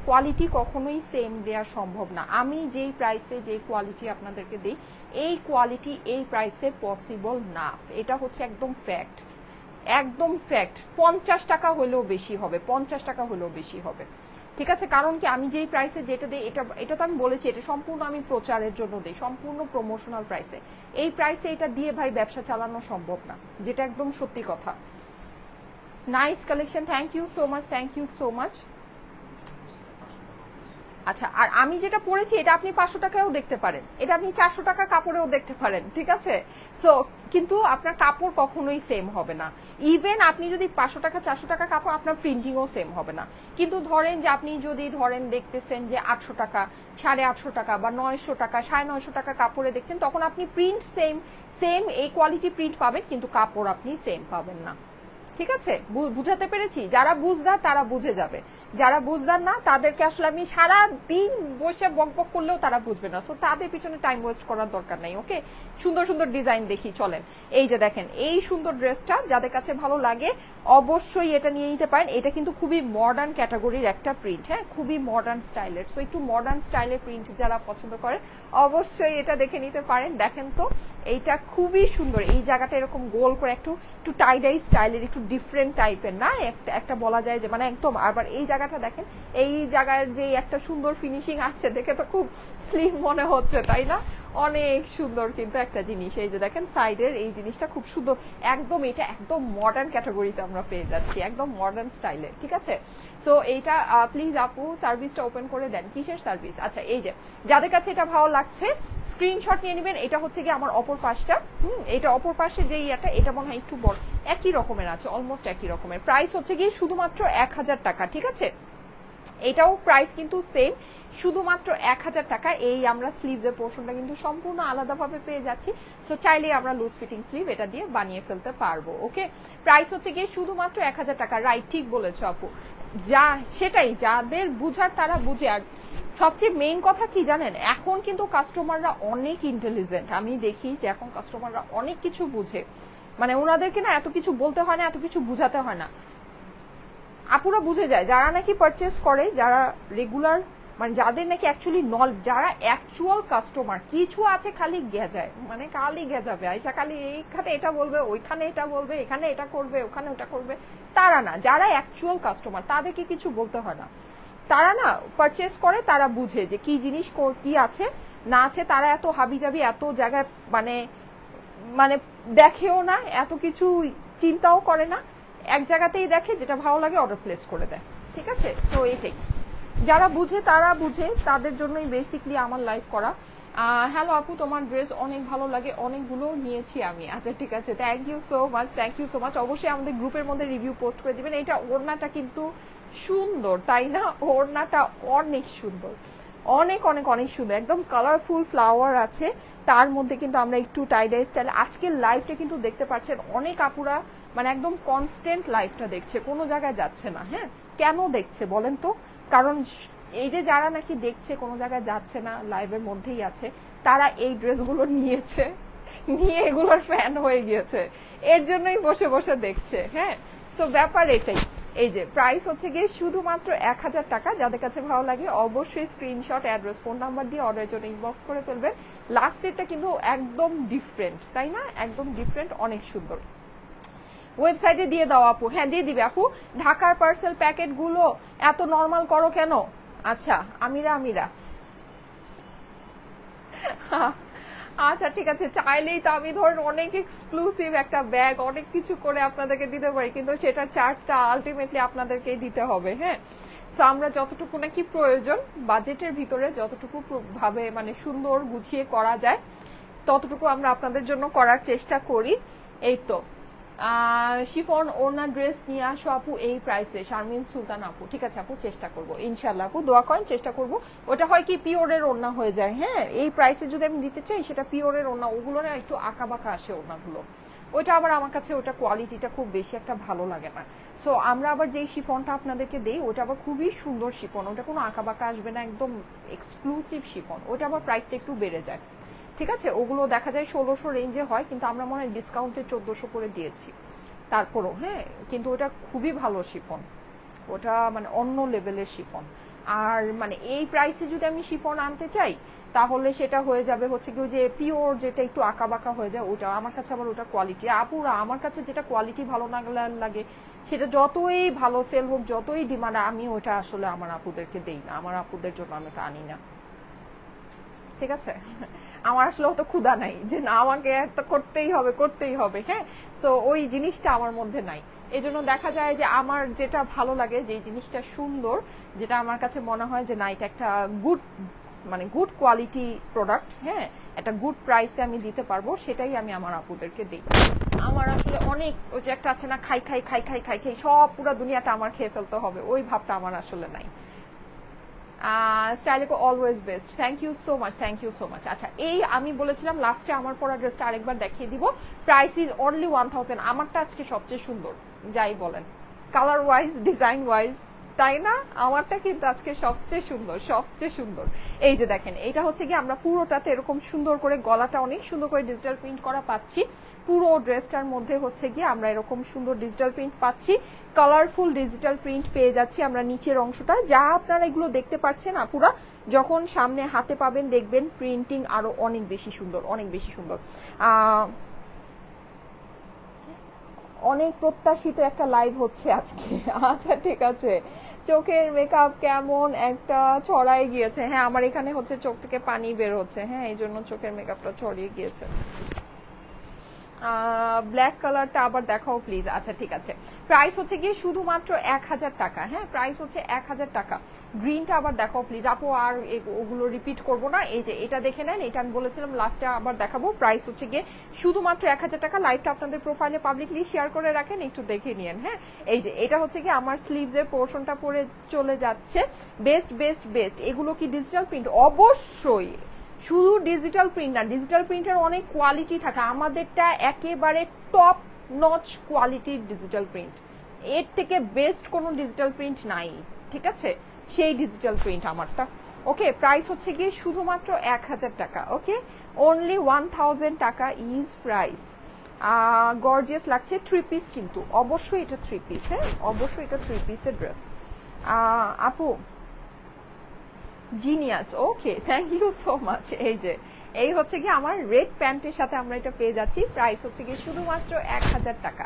কোয়ালিটি কখনোই সেম দেওয়া সম্ভব না। আমি যেই প্রাইসে যে কোয়ালিটি আপনাদেরকে দিই, এই কোয়ালিটি এই প্রাইসে পসিবল না। এটা হচ্ছে একদম ফ্যাক্ট, একদম ফ্যাক্ট। 50 টাকা হলেও বেশি হবে, 50 টাকা হলেও বেশি হবে। ঠিক আছে, কারণ কি আমি যেই প্রাইসে যেটা দিই, এটা তো আমি বলেছি এটা সম্পূর্ণ আমি প্রচারের জন্য দিই, সম্পূর্ণ প্রমোশনাল প্রাইসে। এই প্রাইসে এটা দিয়ে ভাই ব্যবসা চালানো সম্ভব না, যেটা একদম সত্যি কথা। Nice collection, thank you so much, thank you so much. আচ্ছা, আর আমি যেটা পরেছি এটা আপনি 500 টাকায়ও দেখতে পারেন, এটা আপনি 400 টাকা কাপড়েও দেখতে পারেন, ঠিক আছে? তো কিন্তু আপনার কাপড় কখনোই সেম হবে না। ইভেন আপনি যদি 500 টাকা 400 টাকা কাপড়, আপনার প্রিন্টিংও সেম হবে না। কিন্তু ধরেন যে আপনি যদি ধরেন দেখতেছেন যে 800 টাকা, 850 টাকা বা 900 টাকা, 950 টাকা কাপড়ে দেখছেন, তখন আপনি প্রিন্ট সেম সেম এই কোয়ালিটি প্রিন্ট পাবেন, কিন্তু কাপড় আপনি সেম পাবেন না। ঠিক আছে, বুঝাতে পেরেছি? যারা বুঝদার তারা বুঝে যাবে, যারা বুঝদার না তাদেরকে আসলে আমি সারা দিন বসে বকবক করলেও তারা বুঝবে না। সো তাদের পিছনে টাইম ওয়েস্ট করার দরকার নাই। ওকে, সুন্দর সুন্দর ডিজাইন দেখি, চলেন। এই যে দেখেন এই সুন্দর ড্রেসটা, যাদের কাছে ভালো লাগে অবশ্যই এটা নিয়ে নিতে পারেন। এটা কিন্তু খুবই মডার্ন ক্যাটাগরির একটা প্রিন্ট, হ্যাঁ, খুবই মডার্ন স্টাইলের। সো একটু মডার্ন স্টাইলের প্রিন্ট যারা পছন্দ করে অবশ্যই এটা দেখে নিতে পারেন। দেখেন তো এইটা খুবই সুন্দর, এই জায়গাটা এরকম গোল করে একটু একটু টাইডাই স্টাইলের, একটু ডিফারেন্ট টাইপের না, একটা বলা যায় যে মানে একদম। আবার এই জায়গাটা দেখেন, এই জায়গার যে একটা সুন্দর ফিনিশিং আসছে, দেখে তো খুব স্লিম মনে হচ্ছে, তাই না? অনেক সুন্দর কিন্তু একটা জিনিস। এই যে দেখেন সাইডের এই জিনিসটা খুব সুন্দর, একদম এটা একদম মডার্ন ক্যাটাগরিতে আমরা পেয়ে যাচ্ছি, একদম মডার্ন স্টাইলে। ঠিক আছে, সো এইটা প্লিজ আপু সার্ভিসটা ওপেন করে দেন। কিসের সার্ভিস? আচ্ছা, এই যে যাদের কাছে এটা ভালো লাগছে স্ক্রিনশট নিয়ে নেবেন। এটা হচ্ছে কি আমার অপর পাশটা, এটা অপর পাশে যেই এটা মনে হয় একটু বড়, একই রকমের আছে, অলমোস্ট একই রকমের। প্রাইস হচ্ছে কি শুধুমাত্র 1000 টাকা। ঠিক আছে, এটাও প্রাইস কিন্তু সেম, শুধুমাত্র 1000 টাকা। এই আমরা স্লিভসের পোর্শনটা কিন্তু সম্পূর্ণ আলাদাভাবে পেয়ে যাচ্ছি। সো চাইলে আমরা লুজ ফিটিং স্লিভ এটা দিয়ে বানিয়ে ফেলতে পারবো। ওকে, প্রাইস হচ্ছে গিয়ে শুধুমাত্র 1000 টাকা। রাইট, ঠিক বলেছো আপু, যা সেটাই যাদের বুঝার তারা বুঝে। আর সবচেয়ে মেইন কথা কি জানেন, এখন কিন্তু কাস্টমাররা অনেক ইন্টেলিজেন্ট। আমি দেখি যে এখন কাস্টমাররা অনেক কিছু বুঝে, মানে ওনাদেরকে না এত কিছু বলতে হয় না, এত কিছু বুঝাতে হয় না, আপুরা বুঝে যায়। যারা নাকি পারচেস করে, যারা রেগুলার, মানে যাদের নাকি অ্যাকচুয়ালি যারা অ্যাকচুয়াল কাস্টমার, কিছু আছে খালি গেজায়, মানে খালি গেজাবে আইসা, খালি এইখানে এটা বলবে, ওইখানে এটা বলবে, এখানে এটা করবে, ওখানে ওটা করবে। তারা না, যারা অ্যাকচুয়াল কাস্টমার তাদেরকে কিছু বলতে হয় না। তারা না পারচেস করে, তারা বুঝে যে কি জিনিস কি আছে না আছে। তারা এত হাবিজাবি এত জায়গায় মানে মানে দেখেও না, এত কিছু চিন্তাও করে না, এক জায়গাতেই দেখে যেটা ভালো লাগে অর্ডার প্লেস করে দেয়। ঠিক আছে, তো এইটাই, যারা বুঝে তারা বুঝে, তাদের জন্যই বেসিকলি আমার লাইভ করা। হ্যালো আপু, তোমার ড্রেস অনেক ভালো লাগে, অনেকগুলো নিয়েছি আমি। আচ্ছা ঠিক আছে, thank you so much, thank you so much. অবশ্যই আমাদের গ্রুপের মধ্যে রিভিউ পোস্ট করে দিবেন। এটা ওড়নাটা কিন্তু সুন্দর, তাই না? ওড়নাটা অনেক সুন্দর, অনেক অনেক অনেক সুন্দর, একদম কালারফুল ফ্লাওয়ার আছে তার মধ্যে। কিন্তু আমরা একটু টাইডাই স্টাইল আজকের লাইভটা কিন্তু দেখতে পাচ্ছেন, অনেক আপুরা মানে একদম কনস্ট্যান্ট লাইভটা দেখছে, কোনো জায়গায় যাচ্ছে না। হ্যাঁ, কেন দেখছে বলেন তো? কারণ এই যে যারা নাকি দেখছে কোনো জায়গায় যাচ্ছে না, লাইভের মধ্যেই আছে, তারা এই ড্রেসগুলো নিয়েছে, নিয়ে এগুলোর ফ্যান হয়ে গিয়েছে, এর জন্যই বসে বসে দেখছে। হ্যাঁ, সো ব্যাপার এটাই। এই যে প্রাইস হচ্ছে গিয়ে শুধুমাত্র 1000 টাকা। যাদের কাছে ভালো লাগে অবশ্যই স্ক্রিনশট, অ্যাড্রেস, ফোন নাম্বার দিয়ে অর্ডারের জন্য ইনবক্স করে ফেলবেন। লাস্টেরটা কিন্তু একদম ডিফারেন্ট, তাই না? একদম ডিফারেন্ট, অনেক সুন্দর। ওয়েবসাইটে দিয়ে দাও আপু। হ্যাঁ, দিয়ে দিবে আপু। ঢাকার পার্সেল প্যাকেট গুলো এত নরমাল করো কেন? আচ্ছা আমিরা আচ্ছা ঠিক আছে, চাইলেই তো আমি ধরুন অনেক এক্সক্লুসিভ একটা ব্যাগ অনেক কিছু করে আপনাদেরকে দিতে পারি, কিন্তু সেটার চার্জটা আলটিমেটলি আপনাদেরকেই দিতে হবে। হ্যাঁ, সো আমরা যতটুকু নাকি প্রয়োজন বাজেটের ভিতরে যতটুকু ভাবে মানে সুন্দর গুছিয়ে করা যায় ততটুকু আমরা আপনাদের জন্য করার চেষ্টা করি। এই তো শিফন ওড়না ড্রেস নিয়ে আসো আপু এই প্রাইসে, শারমিন সুলতান আপু। ঠিক আছে আপু, চেষ্টা করবো ইনশাল্লাহ আপু, দোয়া করেন, চেষ্টা করবো। ওটা হয় কি পিওরের ওড়না হয়ে যায়। হ্যাঁ, এই প্রাইসে যদি আমি দিতে চাই সেটা পিওরের ওড়না, ওগুলো না একটু আঁকা বাঁকা আসে ওড়নাগুলো, ওইটা আবার আমার কাছে ওটা কোয়ালিটিটা খুব বেশি একটা ভালো লাগে না। সো আমরা আবার যেই শিফনটা আপনাদেরকে দেই ওটা আবার খুবই সুন্দর শিফন, ওটা কোনো আঁকা বাঁকা আসবে না, একদম এক্সক্লুসিভ শিফন, ওটা আবার প্রাইসটা একটু বেড়ে যায়। ঠিক আছে, ওগুলো দেখা যায় 1600 রেঞ্জে হয়, কিন্তু আমরা মনে হয় ডিসকাউন্টে 1400 করে দিয়েছি তারপরও। হ্যাঁ, কিন্তু ওটা খুবই ভালো শিফন, ওটা মানে অন্য লেভেলের শিফন। আর মানে এই প্রাইসে যদি আমি শিফন আনতে চাই তাহলে সেটা হয়ে যাবে হচ্ছে কি যে পিওর, যেটা একটু আঁকা বাঁকা হয়ে যায়, ওটা আমার কাছে আবার ওটা কোয়ালিটি। আপুরা আমার কাছে যেটা কোয়ালিটি ভালো না লাগে সেটা যতই ভালো সেল হোক, যতই ডিমান্ড, আমি ওটা আসলে আমার আপুদেরকে দেই না, আমার আপুদের জন্য আমি ওটা আনি না। ঠিক আছে, আমার আসলে অত ক্ষুধা নাই যে না আমাকে এত করতেই হবে। হ্যাঁ, সো ওই জিনিসটা আমার মধ্যে নাই। এই জন্য দেখা যায় যে আমার যেটা ভালো লাগে, যে জিনিসটা সুন্দর, যেটা আমার কাছে মনে হয় যে না এটা একটা গুড কোয়ালিটি প্রোডাক্ট, হ্যাঁ একটা গুড প্রাইসে আমি দিতে পারবো, সেটাই আমি আমার আপুদেরকে দিই। আমার আসলে অনেক ওই যে একটা আছে না, খাই সব পুরো দুনিয়াটা আমার খেয়ে ফেলতে হবে, ওই ভাবটা আমার আসলে নাই। Styliko always best, thank you so much. আচ্ছা, এই আমি বলেছিলাম লাস্টে আমার পরা ড্রেসটা আরেকবার দেখিয়ে দিব। Price is only 1000। আমারটা আজকে সবচেয়ে সুন্দর, যাই বলেন কালার ওয়াইজ, ডিজাইন ওয়াইজ, তাই না? আমারটা কিন্তু আজকে সবচেয়ে সুন্দর। এই যে দেখেন, এটা হচ্ছে কি আমরা পুরোটাতে এরকম সুন্দর করে গলাটা অনেক সুন্দর করে ডিজিটাল প্রিন্ট করা পাচ্ছি। পুরো ড্রেসটার মধ্যে হচ্ছে গিয়ে আমরা এরকম সুন্দর ডিজিটাল প্রিন্ট পাচ্ছি, কালারফুল ডিজিটাল প্রিন্ট পেয়ে যাচ্ছি আমরা নিচের অংশটা। যা আপনারা এগুলো দেখতে পাচ্ছেন আপুরা, যখন সামনে হাতে পাবেন দেখবেন প্রিন্টিং আরো অনেক বেশি সুন্দর। অনেক প্রত্যাশিত একটা লাইভ হচ্ছে আজকে। আচ্ছা ঠিক আছে, চোখের মেকআপ কেমন একটা ছড়াই গিয়েছে। হ্যাঁ, আমার এখানে হচ্ছে চোখ থেকে পানি বের হচ্ছে, হ্যাঁ এই জন্য চোখের মেকআপটা ছড়িয়ে গিয়েছে। ব্ল্যাক কালারটা আবার দেখাও প্লিজ। আচ্ছা ঠিক আছে, প্রাইস হচ্ছে গিয়ে শুধুমাত্র 1000 টাকা। হ্যাঁ, প্রাইস হচ্ছে 1000 টাকা। গ্রিনটা আবার দেখাও প্লিজ আপু, আর ওগুলো রিপিট করবো না। এই যে এটা দেখে নেন, এটা আমি বলেছিলাম লাস্টে আবার দেখাবো। প্রাইস হচ্ছে গিয়ে শুধুমাত্র 1000 টাকা। লাইভটা আপনাদের প্রোফাইলে পাবলিকলি শেয়ার করে রাখেন, একটু দেখে নিন। হ্যাঁ, এই যে এটা হচ্ছে গিয়ে আমার স্লিভসের পোর্শনটা পরে চলে যাচ্ছে। Best best best. এগুলো কি ডিজিটাল প্রিন্ট? অবশ্যই, শুধু ডিজিটাল প্রিন্ট না, ডিজিটাল প্রিন্টের অনেক কোয়ালিটি থাকে। আমাদেরটা একেবারে টপ নচ কোয়ালিটির ডিজিটাল প্রিন্ট, এর থেকে বেস্ট কোনো ডিজিটাল প্রিন্ট নাই। ঠিক আছে, সেই ডিজিটাল প্রিন্ট আমারটা। ওকে, প্রাইস হচ্ছে গিয়ে শুধুমাত্র 1000 টাকা। ওকে, অনলি 1000 টাকা ইজ প্রাইস। গর্জিয়াস লাগছে, 3 পিস কিন্তু, অবশ্যই এটা 3 পিস। হ্যাঁ, অবশ্যই এটা 3 পিসের ড্রেস। আপু genius, okay, thank you so much. এই যে এই হচ্ছে কি আমার রেড প্যান্টের সাথে আমরা এটা পেয়ে যাচ্ছি। প্রাইস হচ্ছে কি শুধুমাত্র 1000 টাকা।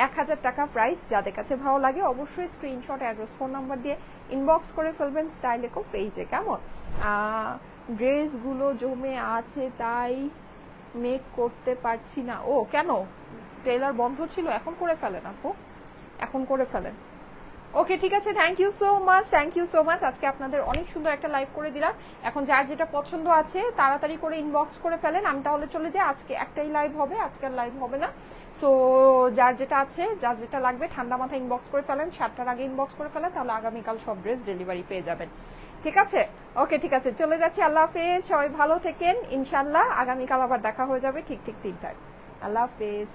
1000 টাকা প্রাইস। যাদের কাছে ভালো লাগে অবশ্যই স্ক্রিনশট, অ্যাড্রেস, ফোন নাম্বার দিয়ে ইনবক্স করে ফেলবেন স্টাইলেকো পেজে। কেমন ড্রেসগুলো জমে আছে তাই মেক করতে পারছি না। ও কেন, টেলার বন্ধ ছিল? এখন করে ফেলেন আপু, এখন করে ফেলেন। ওকে ঠিক আছে, thank you so much, thank you so much. আজকে আপনাদের অনেক সুন্দর একটা লাইভ করে দিলাম। এখন যার যেটা পছন্দ আছে তাড়াতাড়ি করে ইনবক্স করে ফেলেন। আমি তাহলে চলে যাই, আজকে একটাই লাইভ হবে, আজকে আর লাইভ হবে না। সো যার যেটা আছে, যার যেটা লাগবে ঠান্ডা মাথায় ইনবক্স করে ফেলেন, 7টার আগে ইনবক্স করে ফেলেন, তাহলে আগামীকাল সব ড্রেস ডেলিভারি পেয়ে যাবেন। ঠিক আছে, ওকে ঠিক আছে, চলে যাচ্ছি। আল্লাহ হাফেজ, সবাই ভালো থেকেন। ইনশাল্লাহ আগামীকাল আবার দেখা হয়ে যাবে ঠিক 3টায়। আল্লাহ হাফেজ।